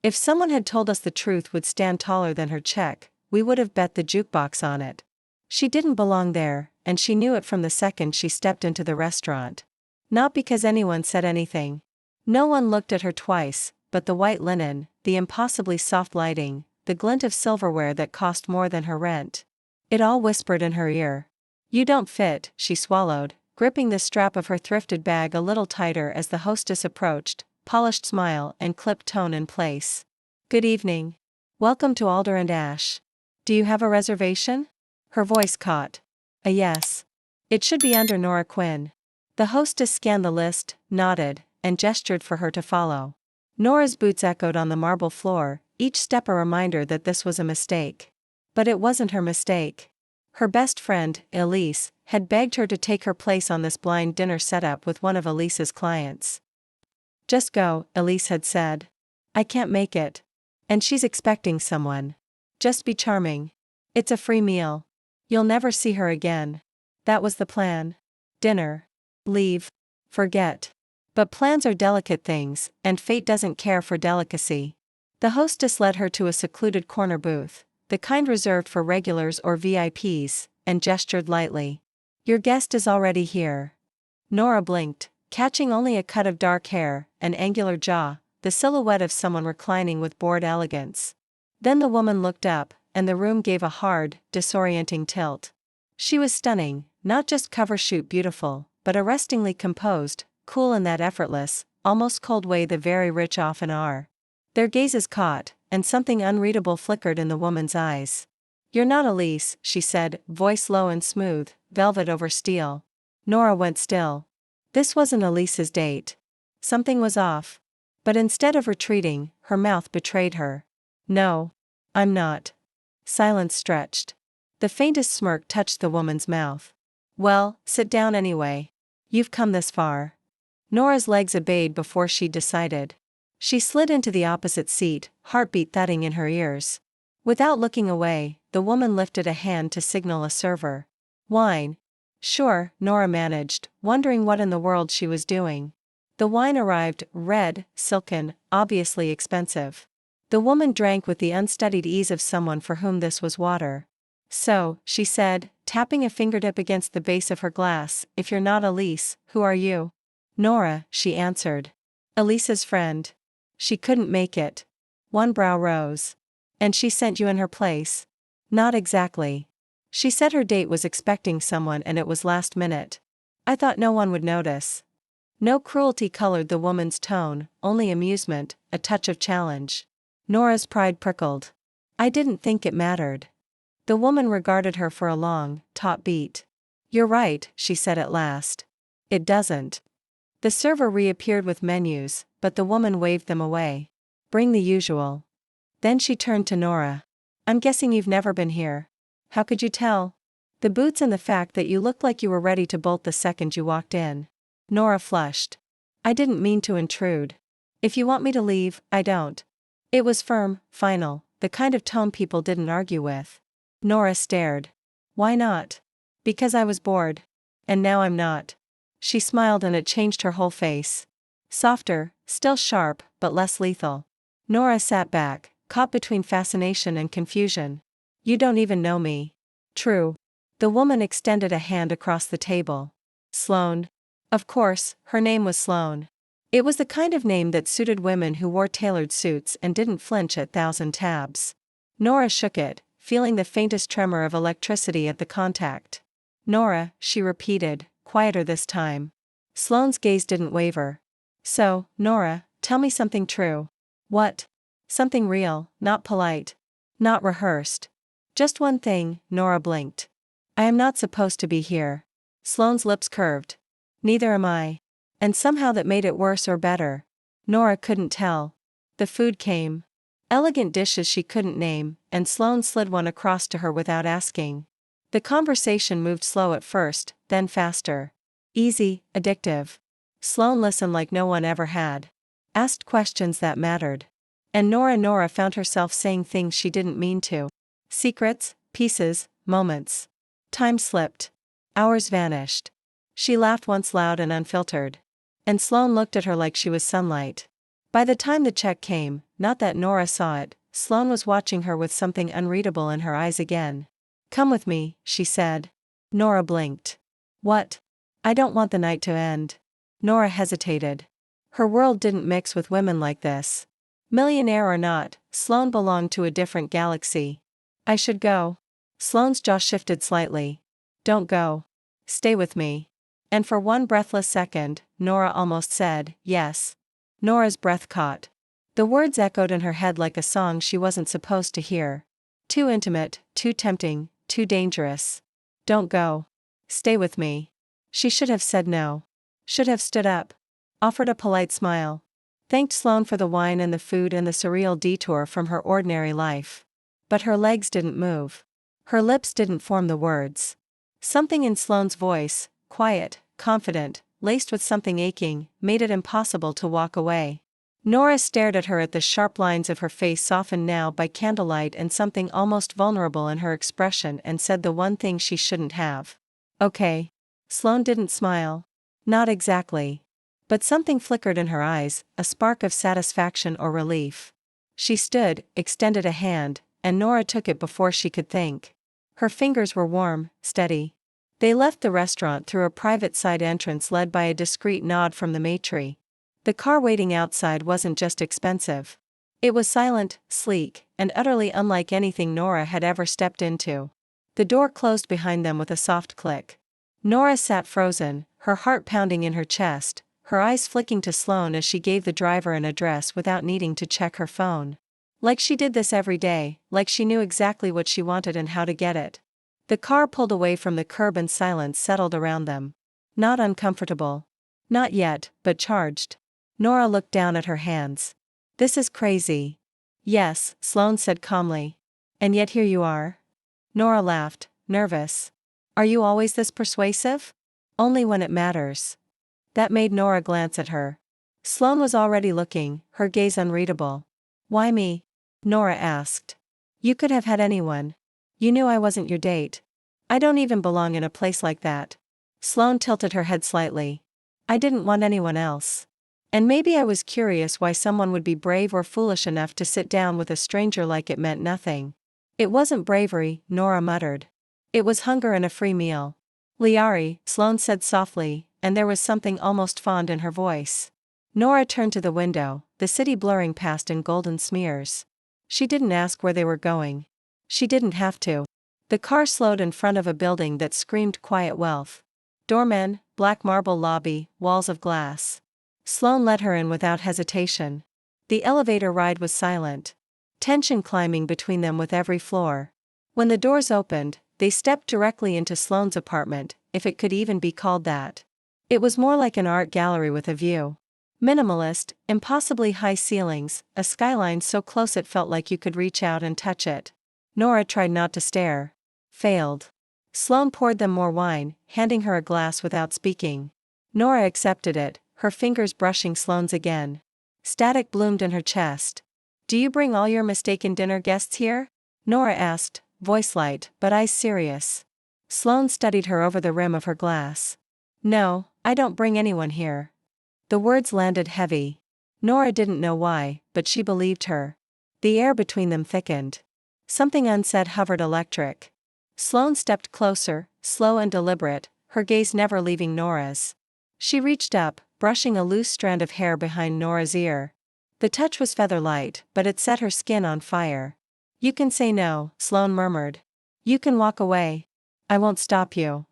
If someone had told us the truth would stand taller than her check, we would have bet the jukebox on it. She didn't belong there, and she knew it from the second she stepped into the restaurant. Not because anyone said anything. No one looked at her twice, but the white linen, the impossibly soft lighting, the glint of silverware that cost more than her rent. It all whispered in her ear. "You don't fit," she swallowed, gripping the strap of her thrifted bag a little tighter as the hostess approached, polished smile and clipped tone in place. "Good evening. Welcome to Alder and Ash. Do you have a reservation?" Her voice caught. A yes. It should be under Nora Quinn. The hostess scanned the list, nodded, and gestured for her to follow. Nora's boots echoed on the marble floor, each step a reminder that this was a mistake. But it wasn't her mistake. Her best friend, Elise, had begged her to take her place on this blind dinner setup with one of Elise's clients. "Just go," Elise had said. "I can't make it. And she's expecting someone. Just be charming. It's a free meal. You'll never see her again." That was the plan. Dinner. Leave. Forget. But plans are delicate things, and fate doesn't care for delicacy. The hostess led her to a secluded corner booth, the kind reserved for regulars or VIPs, and gestured lightly. "Your guest is already here." Nora blinked, catching only a cut of dark hair, an angular jaw, the silhouette of someone reclining with bored elegance. Then the woman looked up, and the room gave a hard, disorienting tilt. She was stunning, not just cover shoot beautiful, but arrestingly composed, cool in that effortless, almost cold way the very rich often are. Their gazes caught, and something unreadable flickered in the woman's eyes. "You're not Elise," she said, voice low and smooth, velvet over steel. Nora went still. This wasn't Elise's date. Something was off. But instead of retreating, her mouth betrayed her. "No. I'm not." Silence stretched. The faintest smirk touched the woman's mouth. "Well, sit down anyway. You've come this far." Nora's legs obeyed before she decided. She slid into the opposite seat, heartbeat thudding in her ears. Without looking away, the woman lifted a hand to signal a server. "Wine." "Sure," Nora managed, wondering what in the world she was doing. The wine arrived, red, silken, obviously expensive. The woman drank with the unstudied ease of someone for whom this was water. "So," she said, tapping a fingertip against the base of her glass, "if you're not Elise, who are you?" "Nora," she answered. "Elise's friend." She couldn't make it. One brow rose. "And she sent you in her place?" "Not exactly. She said her date was expecting someone and it was last minute. I thought no one would notice." No cruelty colored the woman's tone, only amusement, a touch of challenge. Nora's pride prickled. "I didn't think it mattered." The woman regarded her for a long, taut beat. "You're right," she said at last. "It doesn't." The server reappeared with menus, but the woman waved them away. "Bring the usual." Then she turned to Nora. "I'm guessing you've never been here. How could you tell?" "The boots and the fact that you looked like you were ready to bolt the second you walked in." Nora flushed. "I didn't mean to intrude. If you want me to leave, I don't." It was firm, final, the kind of tone people didn't argue with. Nora stared. "Why not?" "Because I was bored. And now I'm not." She smiled and it changed her whole face. Softer, still sharp, but less lethal. Nora sat back, caught between fascination and confusion. "You don't even know me." "True." The woman extended a hand across the table. "Sloane." Of course, her name was Sloane. It was the kind of name that suited women who wore tailored suits and didn't flinch at 1,000 tabs. Nora shook it, feeling the faintest tremor of electricity at the contact. "Nora," she repeated, quieter this time. Sloane's gaze didn't waver. "So, Nora, tell me something true." "What?" "Something real, not polite. Not rehearsed." "Just one thing," Nora blinked. "I am not supposed to be here." Sloane's lips curved. "Neither am I." And somehow that made it worse or better. Nora couldn't tell. The food came. Elegant dishes she couldn't name, and Sloane slid one across to her without asking. The conversation moved slow at first, then faster. Easy, addictive. Sloane listened like no one ever had. Asked questions that mattered. And Nora found herself saying things she didn't mean to. Secrets, pieces, moments. Time slipped. Hours vanished. She laughed once loud and unfiltered. And Sloane looked at her like she was sunlight. By the time the check came, not that Nora saw it. Sloane was watching her with something unreadable in her eyes again. "Come with me," she said. Nora blinked. "What?" "I don't want the night to end." Nora hesitated. Her world didn't mix with women like this. Millionaire or not, Sloane belonged to a different galaxy. "I should go." Sloane's jaw shifted slightly. "Don't go. Stay with me." And for one breathless second, Nora almost said, "Yes." Nora's breath caught. The words echoed in her head like a song she wasn't supposed to hear. Too intimate, too tempting, too dangerous. "Don't go. Stay with me." She should have said no. Should have stood up. Offered a polite smile. Thanked Sloane for the wine and the food and the surreal detour from her ordinary life. But her legs didn't move. Her lips didn't form the words. Something in Sloane's voice, quiet, confident, laced with something aching, made it impossible to walk away. Nora stared at her, at the sharp lines of her face softened now by candlelight and something almost vulnerable in her expression, and said the one thing she shouldn't have. "Okay." Sloane didn't smile. Not exactly. But something flickered in her eyes, a spark of satisfaction or relief. She stood, extended a hand, and Nora took it before she could think. Her fingers were warm, steady. They left the restaurant through a private side entrance led by a discreet nod from the maitre. The car waiting outside wasn't just expensive. It was silent, sleek, and utterly unlike anything Nora had ever stepped into. The door closed behind them with a soft click. Nora sat frozen, her heart pounding in her chest, her eyes flicking to Sloane as she gave the driver an address without needing to check her phone. Like she did this every day, like she knew exactly what she wanted and how to get it. The car pulled away from the curb and silence settled around them. Not uncomfortable. Not yet, but charged. Nora looked down at her hands. "This is crazy." "Yes," Sloane said calmly. "And yet here you are." Nora laughed, nervous. "Are you always this persuasive?" "Only when it matters." That made Nora glance at her. Sloane was already looking, her gaze unreadable. "Why me?" Nora asked. "You could have had anyone. You knew I wasn't your date. I don't even belong in a place like that." Sloane tilted her head slightly. "I didn't want anyone else. And maybe I was curious why someone would be brave or foolish enough to sit down with a stranger like it meant nothing." "It wasn't bravery," Nora muttered. "It was hunger and a free meal." "Liari," Sloane said softly, and there was something almost fond in her voice. Nora turned to the window, the city blurring past in golden smears. She didn't ask where they were going. She didn't have to. The car slowed in front of a building that screamed quiet wealth. Doormen, black marble lobby, walls of glass. Sloane let her in without hesitation. The elevator ride was silent. Tension climbing between them with every floor. When the doors opened, they stepped directly into Sloane's apartment, if it could even be called that. It was more like an art gallery with a view. Minimalist, impossibly high ceilings, a skyline so close it felt like you could reach out and touch it. Nora tried not to stare. Failed. Sloane poured them more wine, handing her a glass without speaking. Nora accepted it, her fingers brushing Sloane's again. Static bloomed in her chest. "Do you bring all your mistaken dinner guests here?" Nora asked, voice light but eyes serious. Sloane studied her over the rim of her glass. "No, I don't bring anyone here." The words landed heavy. Nora didn't know why, but she believed her. The air between them thickened. Something unsaid hovered electric. Sloane stepped closer, slow and deliberate, her gaze never leaving Nora's. She reached up, brushing a loose strand of hair behind Nora's ear. The touch was feather-light, but it set her skin on fire. "You can say no," Sloane murmured. "You can walk away. I won't stop you."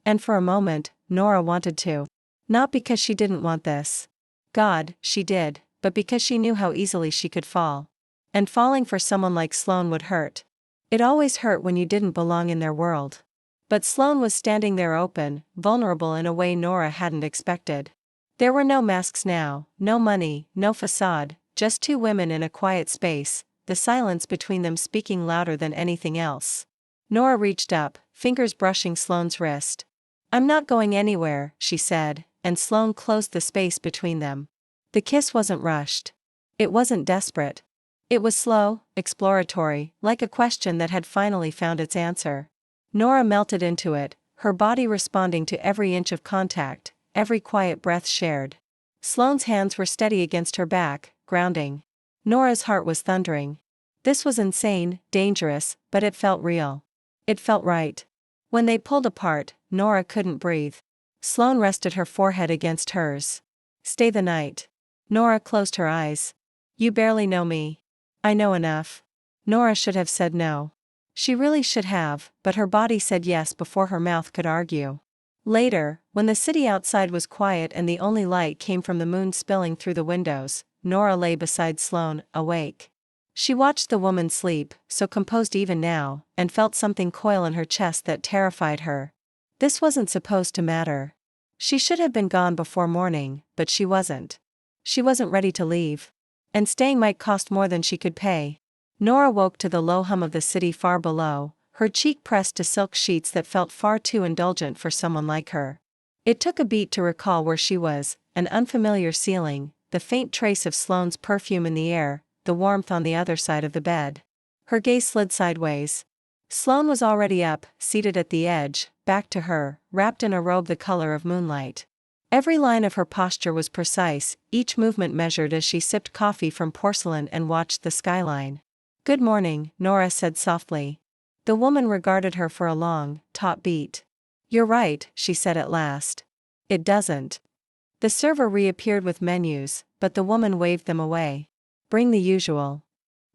And for a moment, Nora wanted to. Not because she didn't want this. God, she did, but because she knew how easily she could fall. And falling for someone like Sloane would hurt. It always hurt when you didn't belong in their world. But Sloane was standing there open, vulnerable in a way Nora hadn't expected. There were no masks now, no money, no facade, just two women in a quiet space, the silence between them speaking louder than anything else. Nora reached up, fingers brushing Sloane's wrist. "I'm not going anywhere," she said, and Sloane closed the space between them. The kiss wasn't rushed. It wasn't desperate. It was slow, exploratory, like a question that had finally found its answer. Nora melted into it, her body responding to every inch of contact, every quiet breath shared. Sloane's hands were steady against her back, grounding. Nora's heart was thundering. This was insane, dangerous, but it felt real. It felt right. When they pulled apart, Nora couldn't breathe. Sloane rested her forehead against hers. Stay the night. Nora closed her eyes. You barely know me. I know enough. Nora should have said no. She really should have, but her body said yes before her mouth could argue. Later, when the city outside was quiet and the only light came from the moon spilling through the windows, Nora lay beside Sloane, awake. She watched the woman sleep, so composed even now, and felt something coil in her chest that terrified her. This wasn't supposed to matter. She should have been gone before morning, but she wasn't. She wasn't ready to leave. And staying might cost more than she could pay. Nora woke to the low hum of the city far below, her cheek pressed to silk sheets that felt far too indulgent for someone like her. It took a beat to recall where she was, an unfamiliar ceiling, the faint trace of Sloane's perfume in the air, the warmth on the other side of the bed. Her gaze slid sideways. Sloane was already up, seated at the edge, back to her, wrapped in a robe the color of moonlight. Every line of her posture was precise, each movement measured as she sipped coffee from porcelain and watched the skyline. Good morning, Nora said softly. The woman regarded her for a long, taut beat. You're right, she said at last. It doesn't. The server reappeared with menus, but the woman waved them away. Bring the usual.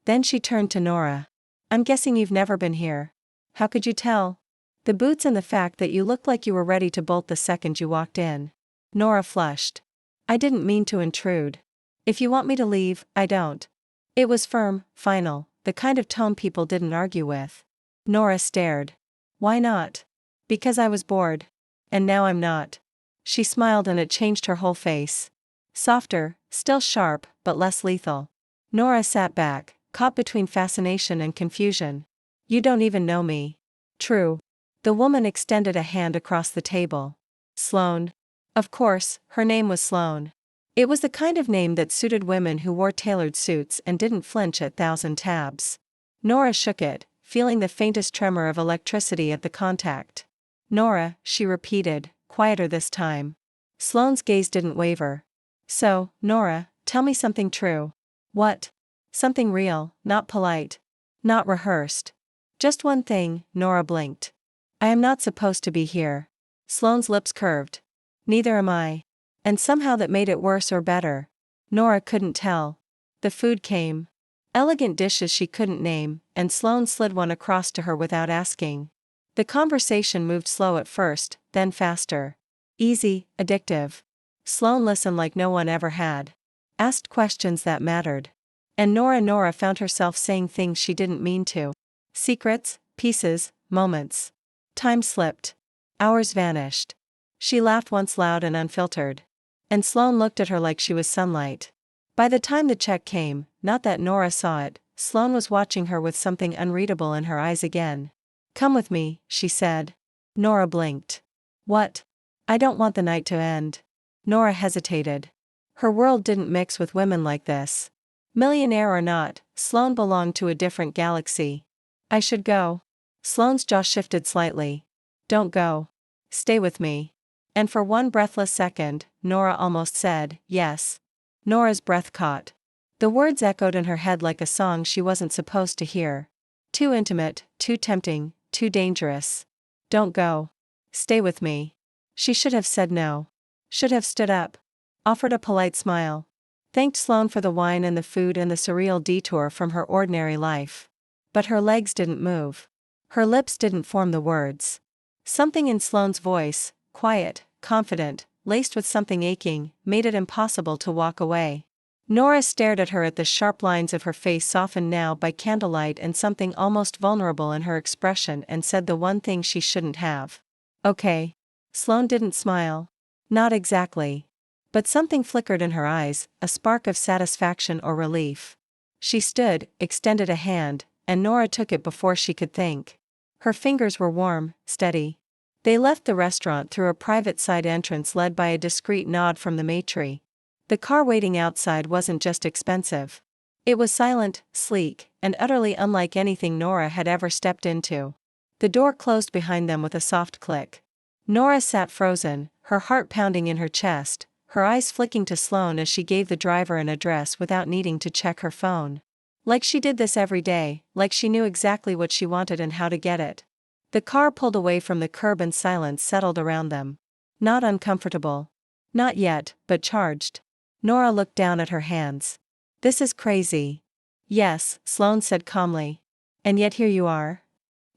Then she turned to Nora. I'm guessing you've never been here. How could you tell? The boots and the fact that you looked like you were ready to bolt the second you walked in. Nora flushed. I didn't mean to intrude. If you want me to leave, I don't. It was firm, final, the kind of tone people didn't argue with. Nora stared. Why not? Because I was bored. And now I'm not. She smiled and it changed her whole face. Softer, still sharp, but less lethal. Nora sat back, caught between fascination and confusion. You don't even know me. True. The woman extended a hand across the table. Sloane. Of course, her name was Sloane. It was the kind of name that suited women who wore tailored suits and didn't flinch at 1,000 tabs. Nora shook it, feeling the faintest tremor of electricity at the contact. Nora, she repeated, quieter this time. Sloane's gaze didn't waver. So, Nora, tell me something true. What? Something real, not polite. Not rehearsed. Just one thing, Nora blinked. I am not supposed to be here. Sloane's lips curved. Neither am I. And somehow that made it worse or better. Nora couldn't tell. The food came. Elegant dishes she couldn't name, and Sloane slid one across to her without asking. The conversation moved slow at first, then faster. Easy, addictive. Sloane listened like no one ever had. Asked questions that mattered. And Nora found herself saying things she didn't mean to. Secrets, pieces, moments. Time slipped. Hours vanished. She laughed once loud and unfiltered. And Sloane looked at her like she was sunlight. By the time the check came, not that Nora saw it, Sloane was watching her with something unreadable in her eyes again. Come with me, she said. Nora blinked. What? I don't want the night to end. Nora hesitated. Her world didn't mix with women like this. Millionaire or not, Sloane belonged to a different galaxy. I should go. Sloane's jaw shifted slightly. Don't go. Stay with me. And for one breathless second, Nora almost said, yes. Nora's breath caught. The words echoed in her head like a song she wasn't supposed to hear. Too intimate, too tempting, too dangerous. Don't go. Stay with me. She should have said no. Should have stood up. Offered a polite smile. Thanked Sloane for the wine and the food and the surreal detour from her ordinary life. But her legs didn't move. Her lips didn't form the words. Something in Sloane's voice, quiet, confident, laced with something aching, made it impossible to walk away. Nora stared at her at the sharp lines of her face softened now by candlelight and something almost vulnerable in her expression and said the one thing she shouldn't have. Okay. Sloane didn't smile. Not exactly. But something flickered in her eyes, a spark of satisfaction or relief. She stood, extended a hand, and Nora took it before she could think. Her fingers were warm, steady. They left the restaurant through a private side entrance led by a discreet nod from the maitre. The car waiting outside wasn't just expensive. It was silent, sleek, and utterly unlike anything Nora had ever stepped into. The door closed behind them with a soft click. Nora sat frozen, her heart pounding in her chest, her eyes flicking to Sloane as she gave the driver an address without needing to check her phone. Like she did this every day, like she knew exactly what she wanted and how to get it. The car pulled away from the curb and silence settled around them. Not uncomfortable. Not yet, but charged. Nora looked down at her hands. This is crazy. Yes, Sloane said calmly. And yet here you are?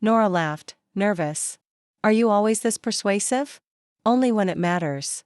Nora laughed, nervous. Are you always this persuasive? Only when it matters.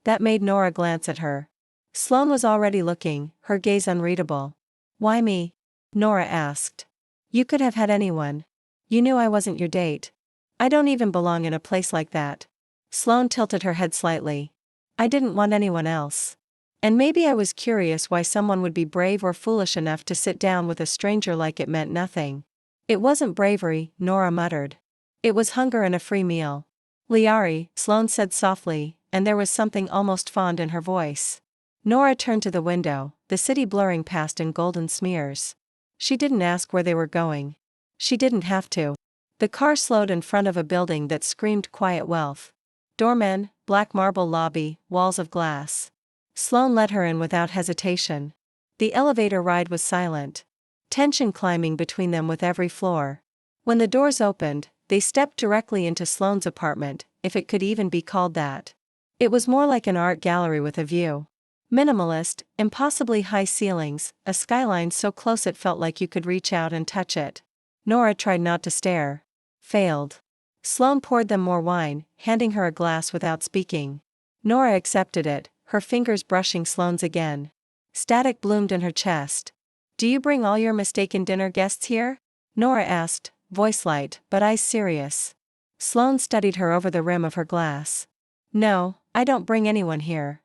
That made Nora glance at her. Sloane was already looking, her gaze unreadable. Why me? Nora asked. You could have had anyone. You knew I wasn't your date. I don't even belong in a place like that. Sloane tilted her head slightly. I didn't want anyone else. And maybe I was curious why someone would be brave or foolish enough to sit down with a stranger like it meant nothing. It wasn't bravery, Nora muttered. It was hunger and a free meal. Liari, Sloane said softly, and there was something almost fond in her voice. Nora turned to the window, the city blurring past in golden smears. She didn't ask where they were going. She didn't have to. The car slowed in front of a building that screamed quiet wealth. Doormen, black marble lobby, walls of glass. Sloane let her in without hesitation. The elevator ride was silent. Tension climbing between them with every floor. When the doors opened, they stepped directly into Sloane's apartment, if it could even be called that. It was more like an art gallery with a view. Minimalist, impossibly high ceilings, a skyline so close it felt like you could reach out and touch it. Nora tried not to stare. Failed. Sloane poured them more wine, handing her a glass without speaking. Nora accepted it, her fingers brushing Sloane's again. Static bloomed in her chest. Do you bring all your mistaken dinner guests here? Nora asked, voice light but eyes serious. Sloane studied her over the rim of her glass. No, I don't bring anyone here.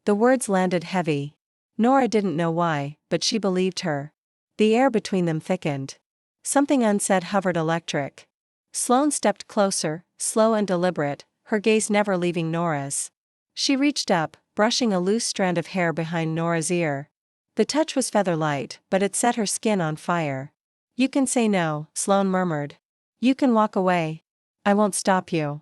The words landed heavy. Nora didn't know why, but she believed her. The air between them thickened. Something unsaid hovered electric. Sloane stepped closer, slow and deliberate, her gaze never leaving Nora's. She reached up, brushing a loose strand of hair behind Nora's ear. The touch was feather-light, but it set her skin on fire. You can say no, Sloane murmured. You can walk away. I won't stop you.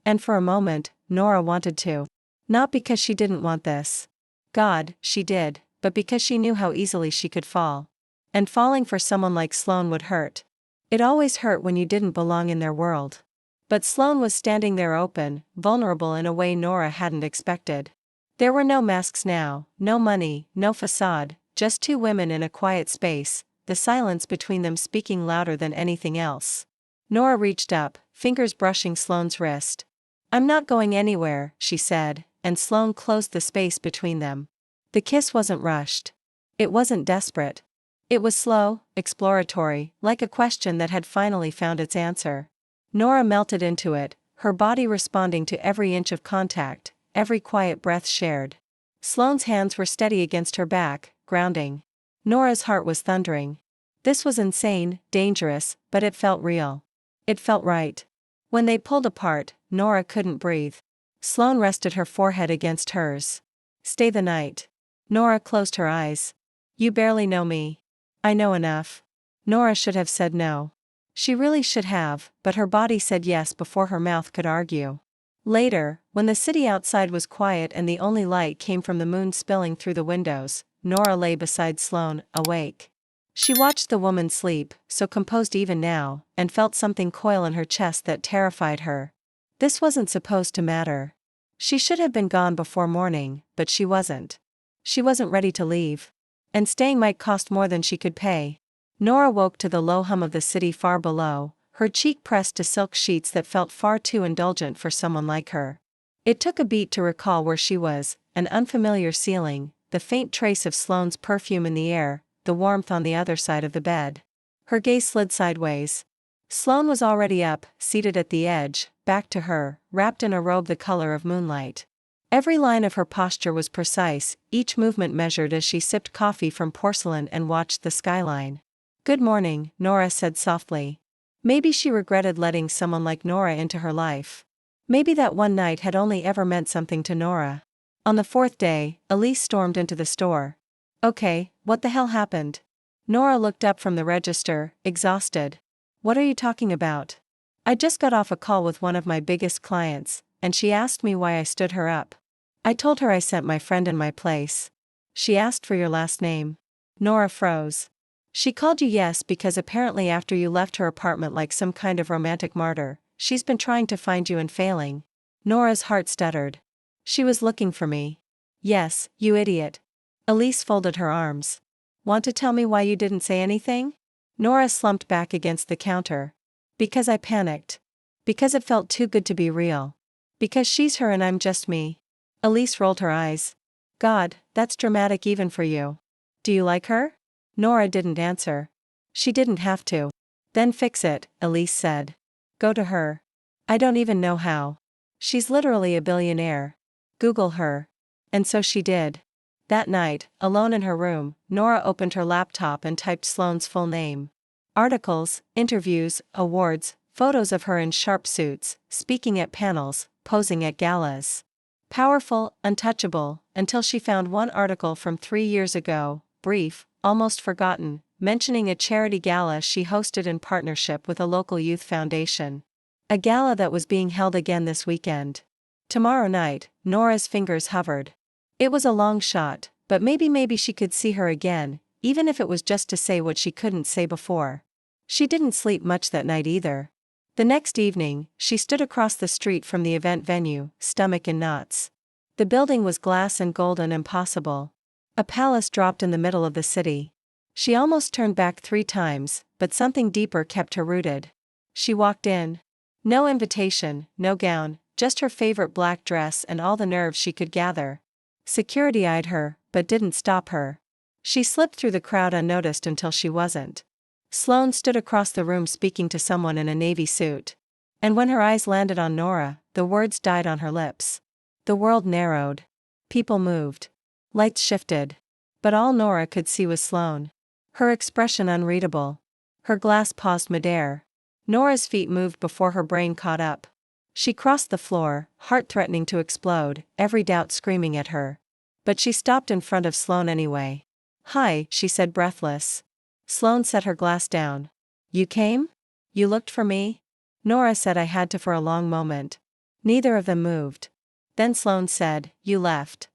And for a moment, Nora wanted to. Not because she didn't want this. God, she did, but because she knew how easily she could fall. And falling for someone like Sloane would hurt. It always hurt when you didn't belong in their world. But Sloane was standing there open, vulnerable in a way Nora hadn't expected. There were no masks now, no money, no facade, just two women in a quiet space, the silence between them speaking louder than anything else. Nora reached up, fingers brushing Sloane's wrist. I'm not going anywhere, she said, and Sloane closed the space between them. The kiss wasn't rushed. It wasn't desperate. It was slow, exploratory, like a question that had finally found its answer. Nora melted into it, her body responding to every inch of contact, every quiet breath shared. Sloane's hands were steady against her back, grounding. Nora's heart was thundering. This was insane, dangerous, but it felt real. It felt right. When they pulled apart, Nora couldn't breathe. Sloane rested her forehead against hers. Stay the night. Nora closed her eyes. You barely know me. I know enough. Nora should have said no. She really should have, but her body said yes before her mouth could argue. Later, when the city outside was quiet and the only light came from the moon spilling through the windows, Nora lay beside Sloane, awake. She watched the woman sleep, so composed even now, and felt something coil in her chest that terrified her. This wasn't supposed to matter. She should have been gone before morning, but she wasn't. She wasn't ready to leave. And staying might cost more than she could pay. Nora woke to the low hum of the city far below, her cheek pressed to silk sheets that felt far too indulgent for someone like her. It took a beat to recall where she was, an unfamiliar ceiling, the faint trace of Sloane's perfume in the air, the warmth on the other side of the bed. Her gaze slid sideways. Sloane was already up, seated at the edge, back to her, wrapped in a robe the color of moonlight. Every line of her posture was precise, each movement measured as she sipped coffee from porcelain and watched the skyline. Good morning, Nora said softly. Maybe she regretted letting someone like Nora into her life. Maybe that one night had only ever meant something to Nora. On the fourth day, Elise stormed into the store. Okay, what the hell happened? Nora looked up from the register, exhausted. What are you talking about? I just got off a call with one of my biggest clients, and she asked me why I stood her up. I told her I sent my friend in my place. She asked for your last name. Nora froze. She called you yes because apparently after you left her apartment like some kind of romantic martyr, she's been trying to find you and failing. Nora's heart stuttered. She was looking for me. Yes, you idiot. Elise folded her arms. Want to tell me why you didn't say anything? Nora slumped back against the counter. Because I panicked. Because it felt too good to be real. Because she's her and I'm just me. Elise rolled her eyes. God, that's dramatic even for you. Do you like her? Nora didn't answer. She didn't have to. Then fix it, Elise said. Go to her. I don't even know how. She's literally a billionaire. Google her. And so she did. That night, alone in her room, Nora opened her laptop and typed Sloane's full name. Articles, interviews, awards, photos of her in sharp suits, speaking at panels, posing at galas. Powerful, untouchable, until she found one article from 3 years ago, brief, almost forgotten, mentioning a charity gala she hosted in partnership with a local youth foundation. A gala that was being held again this weekend. Tomorrow night, Nora's fingers hovered. It was a long shot, but maybe she could see her again, even if it was just to say what she couldn't say before. She didn't sleep much that night either. The next evening, she stood across the street from the event venue, stomach in knots. The building was glass and gold and impossible. A palace dropped in the middle of the city. She almost turned back 3 times, but something deeper kept her rooted. She walked in. No invitation, no gown, just her favorite black dress and all the nerves she could gather. Security eyed her, but didn't stop her. She slipped through the crowd unnoticed until she wasn't. Sloane stood across the room speaking to someone in a navy suit. And when her eyes landed on Nora, the words died on her lips. The world narrowed. People moved. Lights shifted. But all Nora could see was Sloane. Her expression unreadable. Her glass paused midair. Nora's feet moved before her brain caught up. She crossed the floor, heart threatening to explode, every doubt screaming at her. But she stopped in front of Sloane anyway. Hi, she said breathless. Sloane set her glass down. You came? You looked for me? Nora said I had to for a long moment. Neither of them moved. Then Sloane said, you left.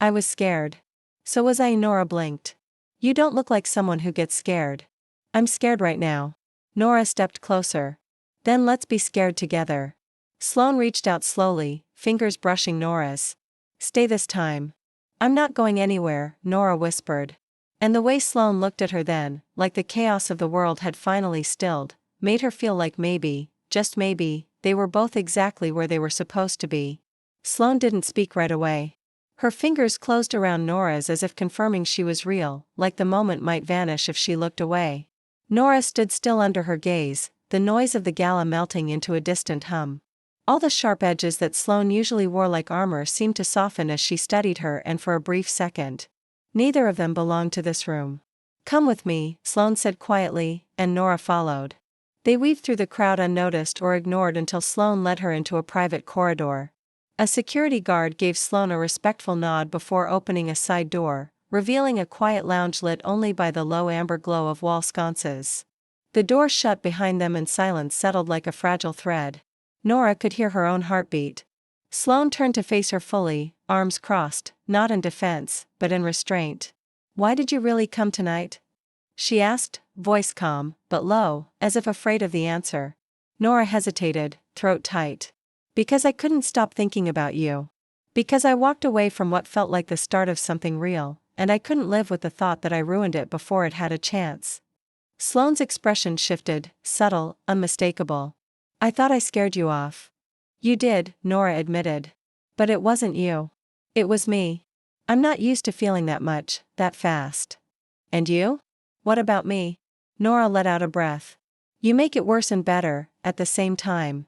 I was scared. So was I. Nora blinked. You don't look like someone who gets scared. I'm scared right now. Nora stepped closer. Then let's be scared together. Sloane reached out slowly, fingers brushing Nora's. Stay this time. I'm not going anywhere, Nora whispered. And the way Sloane looked at her then, like the chaos of the world had finally stilled, made her feel like maybe, just maybe, they were both exactly where they were supposed to be. Sloane didn't speak right away. Her fingers closed around Nora's as if confirming she was real, like the moment might vanish if she looked away. Nora stood still under her gaze, the noise of the gala melting into a distant hum. All the sharp edges that Sloane usually wore like armor seemed to soften as she studied her, and for a brief second. Neither of them belonged to this room. Come with me, Sloane said quietly, and Nora followed. They weaved through the crowd unnoticed or ignored until Sloane led her into a private corridor. A security guard gave Sloane a respectful nod before opening a side door, revealing a quiet lounge lit only by the low amber glow of wall sconces. The door shut behind them and silence settled like a fragile thread. Nora could hear her own heartbeat. Sloane turned to face her fully, arms crossed, not in defense, but in restraint. Why did you really come tonight? She asked, voice calm, but low, as if afraid of the answer. Nora hesitated, throat tight. Because I couldn't stop thinking about you. Because I walked away from what felt like the start of something real, and I couldn't live with the thought that I ruined it before it had a chance. Sloane's expression shifted, subtle, unmistakable. I thought I scared you off. You did, Nora admitted. But it wasn't you. It was me. I'm not used to feeling that much, that fast. And you? What about me? Nora let out a breath. You make it worse and better, at the same time.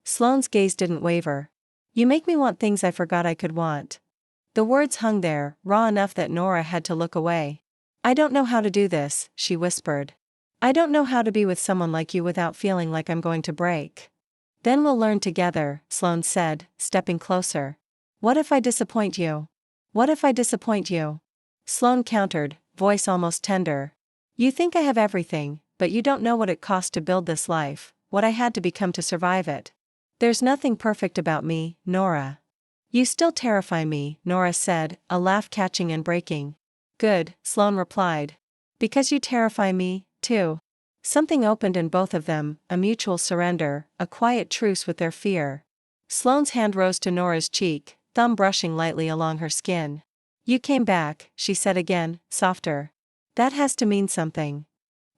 Sloane's gaze didn't waver. You make me want things I forgot I could want. The words hung there, raw enough that Nora had to look away. I don't know how to do this, she whispered. I don't know how to be with someone like you without feeling like I'm going to break. Then we'll learn together, Sloane said, stepping closer. What if I disappoint you? What if I disappoint you? Sloane countered, voice almost tender. You think I have everything, but you don't know what it cost to build this life, what I had to become to survive it. There's nothing perfect about me, Nora. You still terrify me, Nora said, a laugh catching and breaking. Good, Sloane replied. Because you terrify me, too. Something opened in both of them, a mutual surrender, a quiet truce with their fear. Sloane's hand rose to Nora's cheek, thumb brushing lightly along her skin. You came back, she said again, softer. That has to mean something.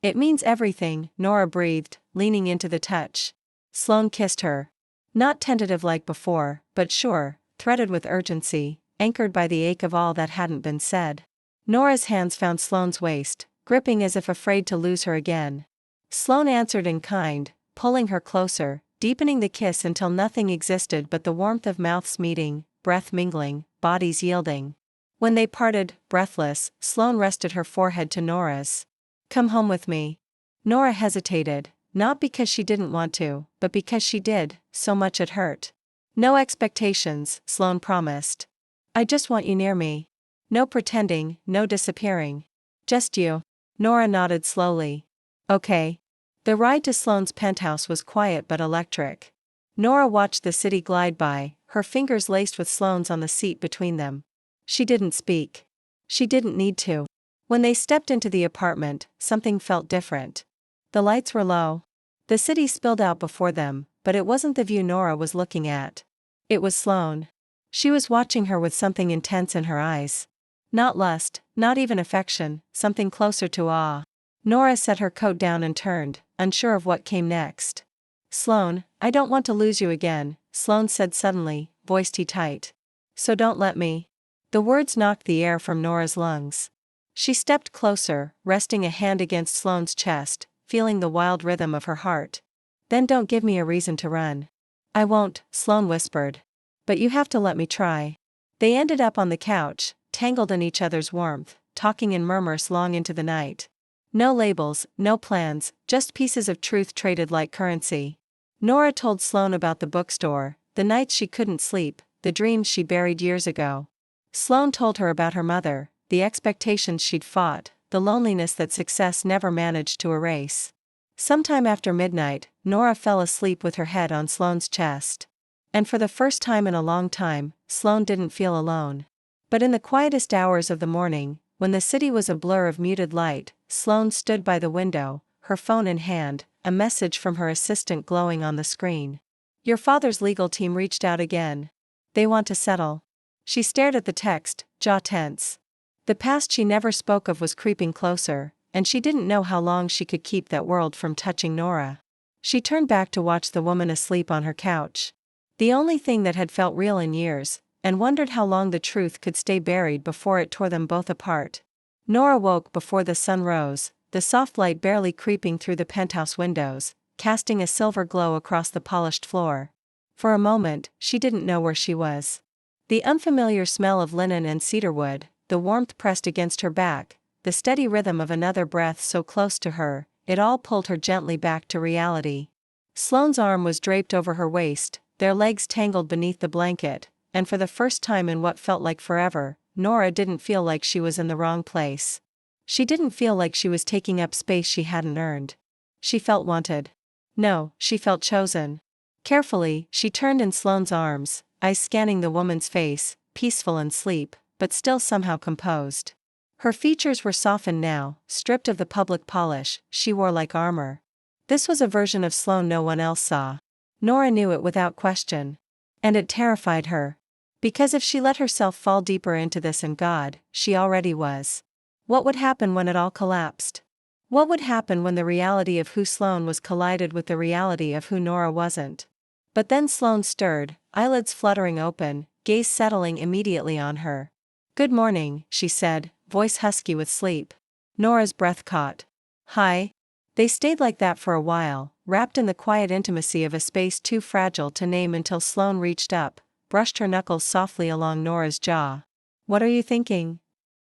It means everything, Nora breathed, leaning into the touch. Sloane kissed her. Not tentative like before, but sure, threaded with urgency, anchored by the ache of all that hadn't been said. Nora's hands found Sloane's waist, gripping as if afraid to lose her again. Sloane answered in kind, pulling her closer, deepening the kiss until nothing existed but the warmth of mouths meeting, breath mingling, bodies yielding. When they parted, breathless, Sloane rested her forehead to Nora's. Come home with me. Nora hesitated, not because she didn't want to, but because she did, so much it hurt. No expectations, Sloane promised. I just want you near me. No pretending, no disappearing. Just you. Nora nodded slowly. Okay. The ride to Sloane's penthouse was quiet but electric. Nora watched the city glide by, her fingers laced with Sloane's on the seat between them. She didn't speak. She didn't need to. When they stepped into the apartment, something felt different. The lights were low. The city spilled out before them, but it wasn't the view Nora was looking at. It was Sloane. She was watching her with something intense in her eyes. Not lust, not even affection, something closer to awe. Nora set her coat down and turned, unsure of what came next. Sloane, I don't want to lose you again, Sloane said suddenly, voice tight. So don't let me. The words knocked the air from Nora's lungs. She stepped closer, resting a hand against Sloane's chest, feeling the wild rhythm of her heart. Then don't give me a reason to run. I won't, Sloane whispered. But you have to let me try. They ended up on the couch, tangled in each other's warmth, talking in murmurs long into the night. No labels, no plans, just pieces of truth traded like currency. Nora told Sloane about the bookstore, the nights she couldn't sleep, the dreams she buried years ago. Sloane told her about her mother, the expectations she'd fought, the loneliness that success never managed to erase. Sometime after midnight, Nora fell asleep with her head on Sloane's chest. And for the first time in a long time, Sloane didn't feel alone. But in the quietest hours of the morning, when the city was a blur of muted light, Sloane stood by the window, her phone in hand, a message from her assistant glowing on the screen. Your father's legal team reached out again. They want to settle. She stared at the text, jaw tense. The past she never spoke of was creeping closer, and she didn't know how long she could keep that world from touching Nora. She turned back to watch the woman asleep on her couch. The only thing that had felt real in years, and wondered how long the truth could stay buried before it tore them both apart. Nora woke before the sun rose, the soft light barely creeping through the penthouse windows, casting a silver glow across the polished floor. For a moment, she didn't know where she was. The unfamiliar smell of linen and cedarwood, the warmth pressed against her back, the steady rhythm of another breath so close to her, it all pulled her gently back to reality. Sloane's arm was draped over her waist, their legs tangled beneath the blanket, and for the first time in what felt like forever, Nora didn't feel like she was in the wrong place. She didn't feel like she was taking up space she hadn't earned. She felt wanted. No, she felt chosen. Carefully, she turned in Sloane's arms, eyes scanning the woman's face, peaceful in sleep, but still somehow composed. Her features were softened now, stripped of the public polish she wore like armor. This was a version of Sloane no one else saw. Nora knew it without question. And it terrified her. Because if she let herself fall deeper into this and God, she already was. What would happen when it all collapsed? What would happen when the reality of who Sloane was collided with the reality of who Nora wasn't? But then Sloane stirred, eyelids fluttering open, gaze settling immediately on her. Good morning, she said, voice husky with sleep. Nora's breath caught. Hi. They stayed like that for a while, wrapped in the quiet intimacy of a space too fragile to name until Sloane reached up, brushed her knuckles softly along Nora's jaw. What are you thinking?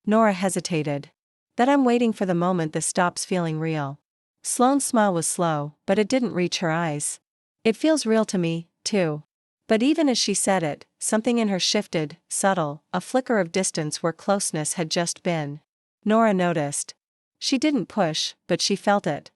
Nora hesitated. That I'm waiting for the moment this stops feeling real. Sloane's smile was slow, but it didn't reach her eyes. It feels real to me, too. But even as she said it, something in her shifted, subtle, a flicker of distance where closeness had just been. Nora noticed. She didn't push, but she felt it.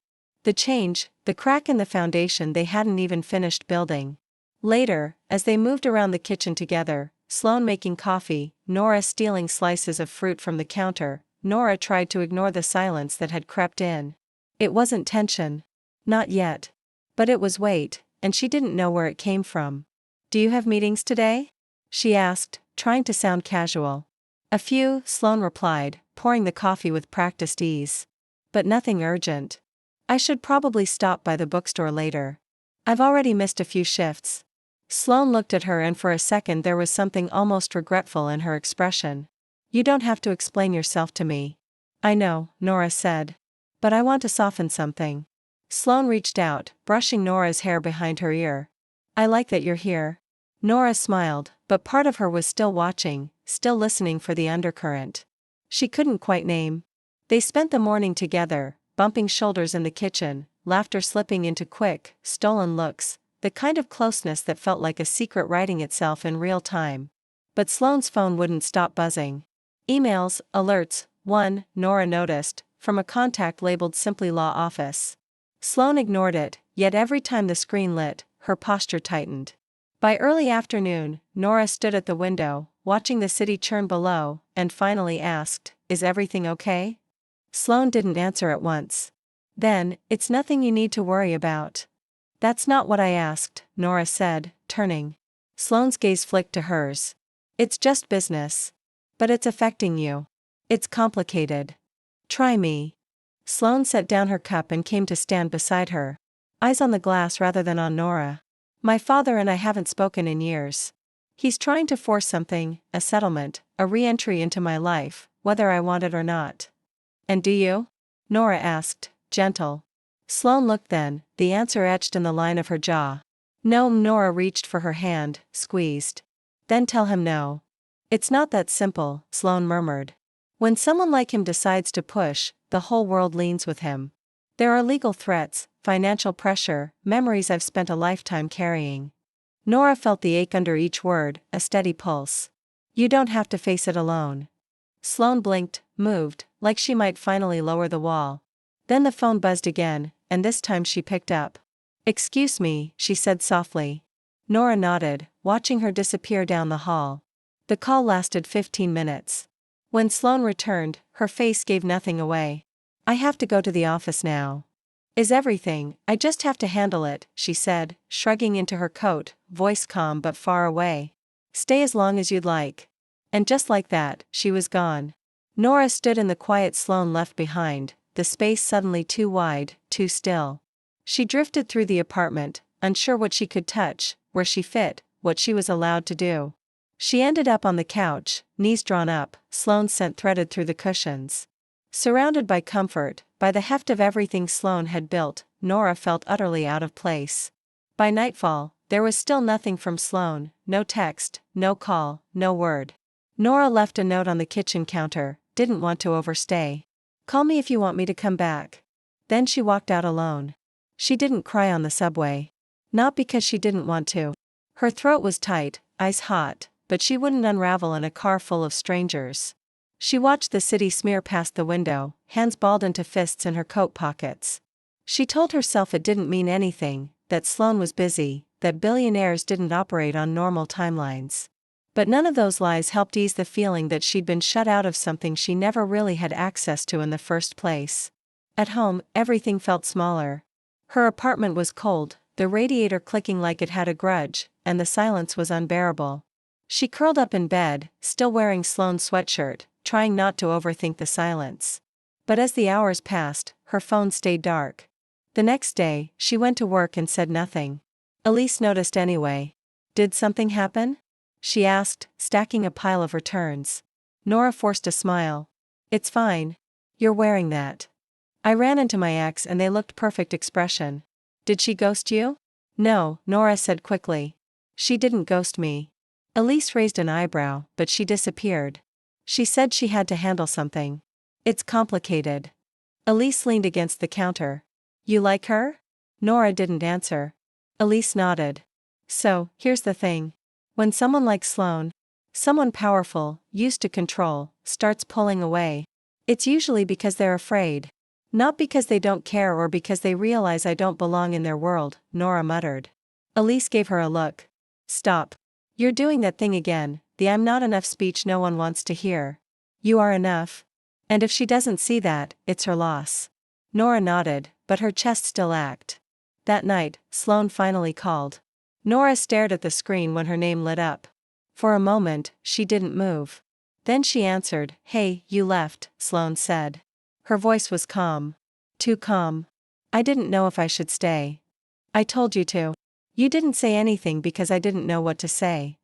The change, the crack in the foundation they hadn't even finished building. Later, as they moved around the kitchen together, Sloane making coffee, Nora stealing slices of fruit from the counter. Nora tried to ignore the silence that had crept in. It wasn't tension. Not yet. But it was weight, and she didn't know where it came from. "Do you have meetings today?" she asked, trying to sound casual. "A few," Sloane replied, pouring the coffee with practiced ease. "But nothing urgent. I should probably stop by the bookstore later. I've already missed a few shifts." Sloane looked at her, and for a second there was something almost regretful in her expression. "You don't have to explain yourself to me." "I know," Nora said. "But I want to soften something." Sloane reached out, brushing Nora's hair behind her ear. "I like that you're here." Nora smiled, but part of her was still watching, still listening for the undercurrent. She couldn't quite name. They spent the morning together, bumping shoulders in the kitchen, laughter slipping into quick, stolen looks, the kind of closeness that felt like a secret writing itself in real time. But Sloane's phone wouldn't stop buzzing. Emails, alerts, one, Nora noticed, from a contact labeled simply Law Office. Sloane ignored it, yet every time the screen lit, her posture tightened. By early afternoon, Nora stood at the window, watching the city churn below, and finally asked, "Is everything okay?" Sloane didn't answer at once. Then, "It's nothing you need to worry about." "That's not what I asked," Nora said, turning. Sloane's gaze flicked to hers. "It's just business. But it's affecting you. It's complicated. Try me." Sloane set down her cup and came to stand beside her. Eyes on the glass rather than on Nora. "My father and I haven't spoken in years. He's trying to force something, a settlement, a re-entry into my life, whether I want it or not." "And do you?" Nora asked, gentle. Sloane looked, then, the answer etched in the line of her jaw. "No." Nora reached for her hand, squeezed. "Then tell him no." "It's not that simple," Sloane murmured. "When someone like him decides to push, the whole world leans with him. There are legal threats, financial pressure, memories I've spent a lifetime carrying." Nora felt the ache under each word, a steady pulse. "You don't have to face it alone." Sloane blinked, moved, like she might finally lower the wall. Then the phone buzzed again, and this time she picked up. "Excuse me," she said softly. Nora nodded, watching her disappear down the hall. The call lasted 15 minutes. When Sloane returned, her face gave nothing away. "I have to go to the office now." "Is everything? I just have to handle it," she said, shrugging into her coat, voice calm but far away. "Stay as long as you'd like." And just like that, she was gone. Nora stood in the quiet Sloane left behind, the space suddenly too wide, too still. She drifted through the apartment, unsure what she could touch, where she fit, what she was allowed to do. She ended up on the couch, knees drawn up, Sloane's scent threaded through the cushions. Surrounded by comfort, by the heft of everything Sloane had built, Nora felt utterly out of place. By nightfall, there was still nothing from Sloane, no text, no call, no word. Nora left a note on the kitchen counter, didn't want to overstay. "Call me if you want me to come back." Then she walked out alone. She didn't cry on the subway. Not because she didn't want to. Her throat was tight, ice hot, but she wouldn't unravel in a car full of strangers. She watched the city smear past the window, hands balled into fists in her coat pockets. She told herself it didn't mean anything, that Sloane was busy, that billionaires didn't operate on normal timelines. But none of those lies helped ease the feeling that she'd been shut out of something she never really had access to in the first place. At home, everything felt smaller. Her apartment was cold, the radiator clicking like it had a grudge, and the silence was unbearable. She curled up in bed, still wearing Sloane's sweatshirt, trying not to overthink the silence. But as the hours passed, her phone stayed dark. The next day, she went to work and said nothing. Elise noticed anyway. "Did something happen?" she asked, stacking a pile of returns. Nora forced a smile. "It's fine. You're wearing that." "I ran into my ex and they looked perfect expression." "Did she ghost you?" "No," Nora said quickly. "She didn't ghost me." Elise raised an eyebrow, but she disappeared. "She said she had to handle something." "It's complicated." Elise leaned against the counter. "You like her?" Nora didn't answer. Elise nodded. "So, here's the thing. When someone like Sloane, someone powerful, used to control, starts pulling away, it's usually because they're afraid. Not because they don't care or because they realize I don't belong in their world," Nora muttered. Elise gave her a look. "Stop. You're doing that thing again," the I'm not enough speech no one wants to hear. You are enough. And if she doesn't see that, it's her loss. Nora nodded, but her chest still ached. That night, Sloane finally called. Nora stared at the screen when her name lit up. For a moment, she didn't move. Then she answered. Hey, you left, Sloane said. Her voice was calm. Too calm. I didn't know if I should stay. I told you to. You didn't say anything because I didn't know what to say.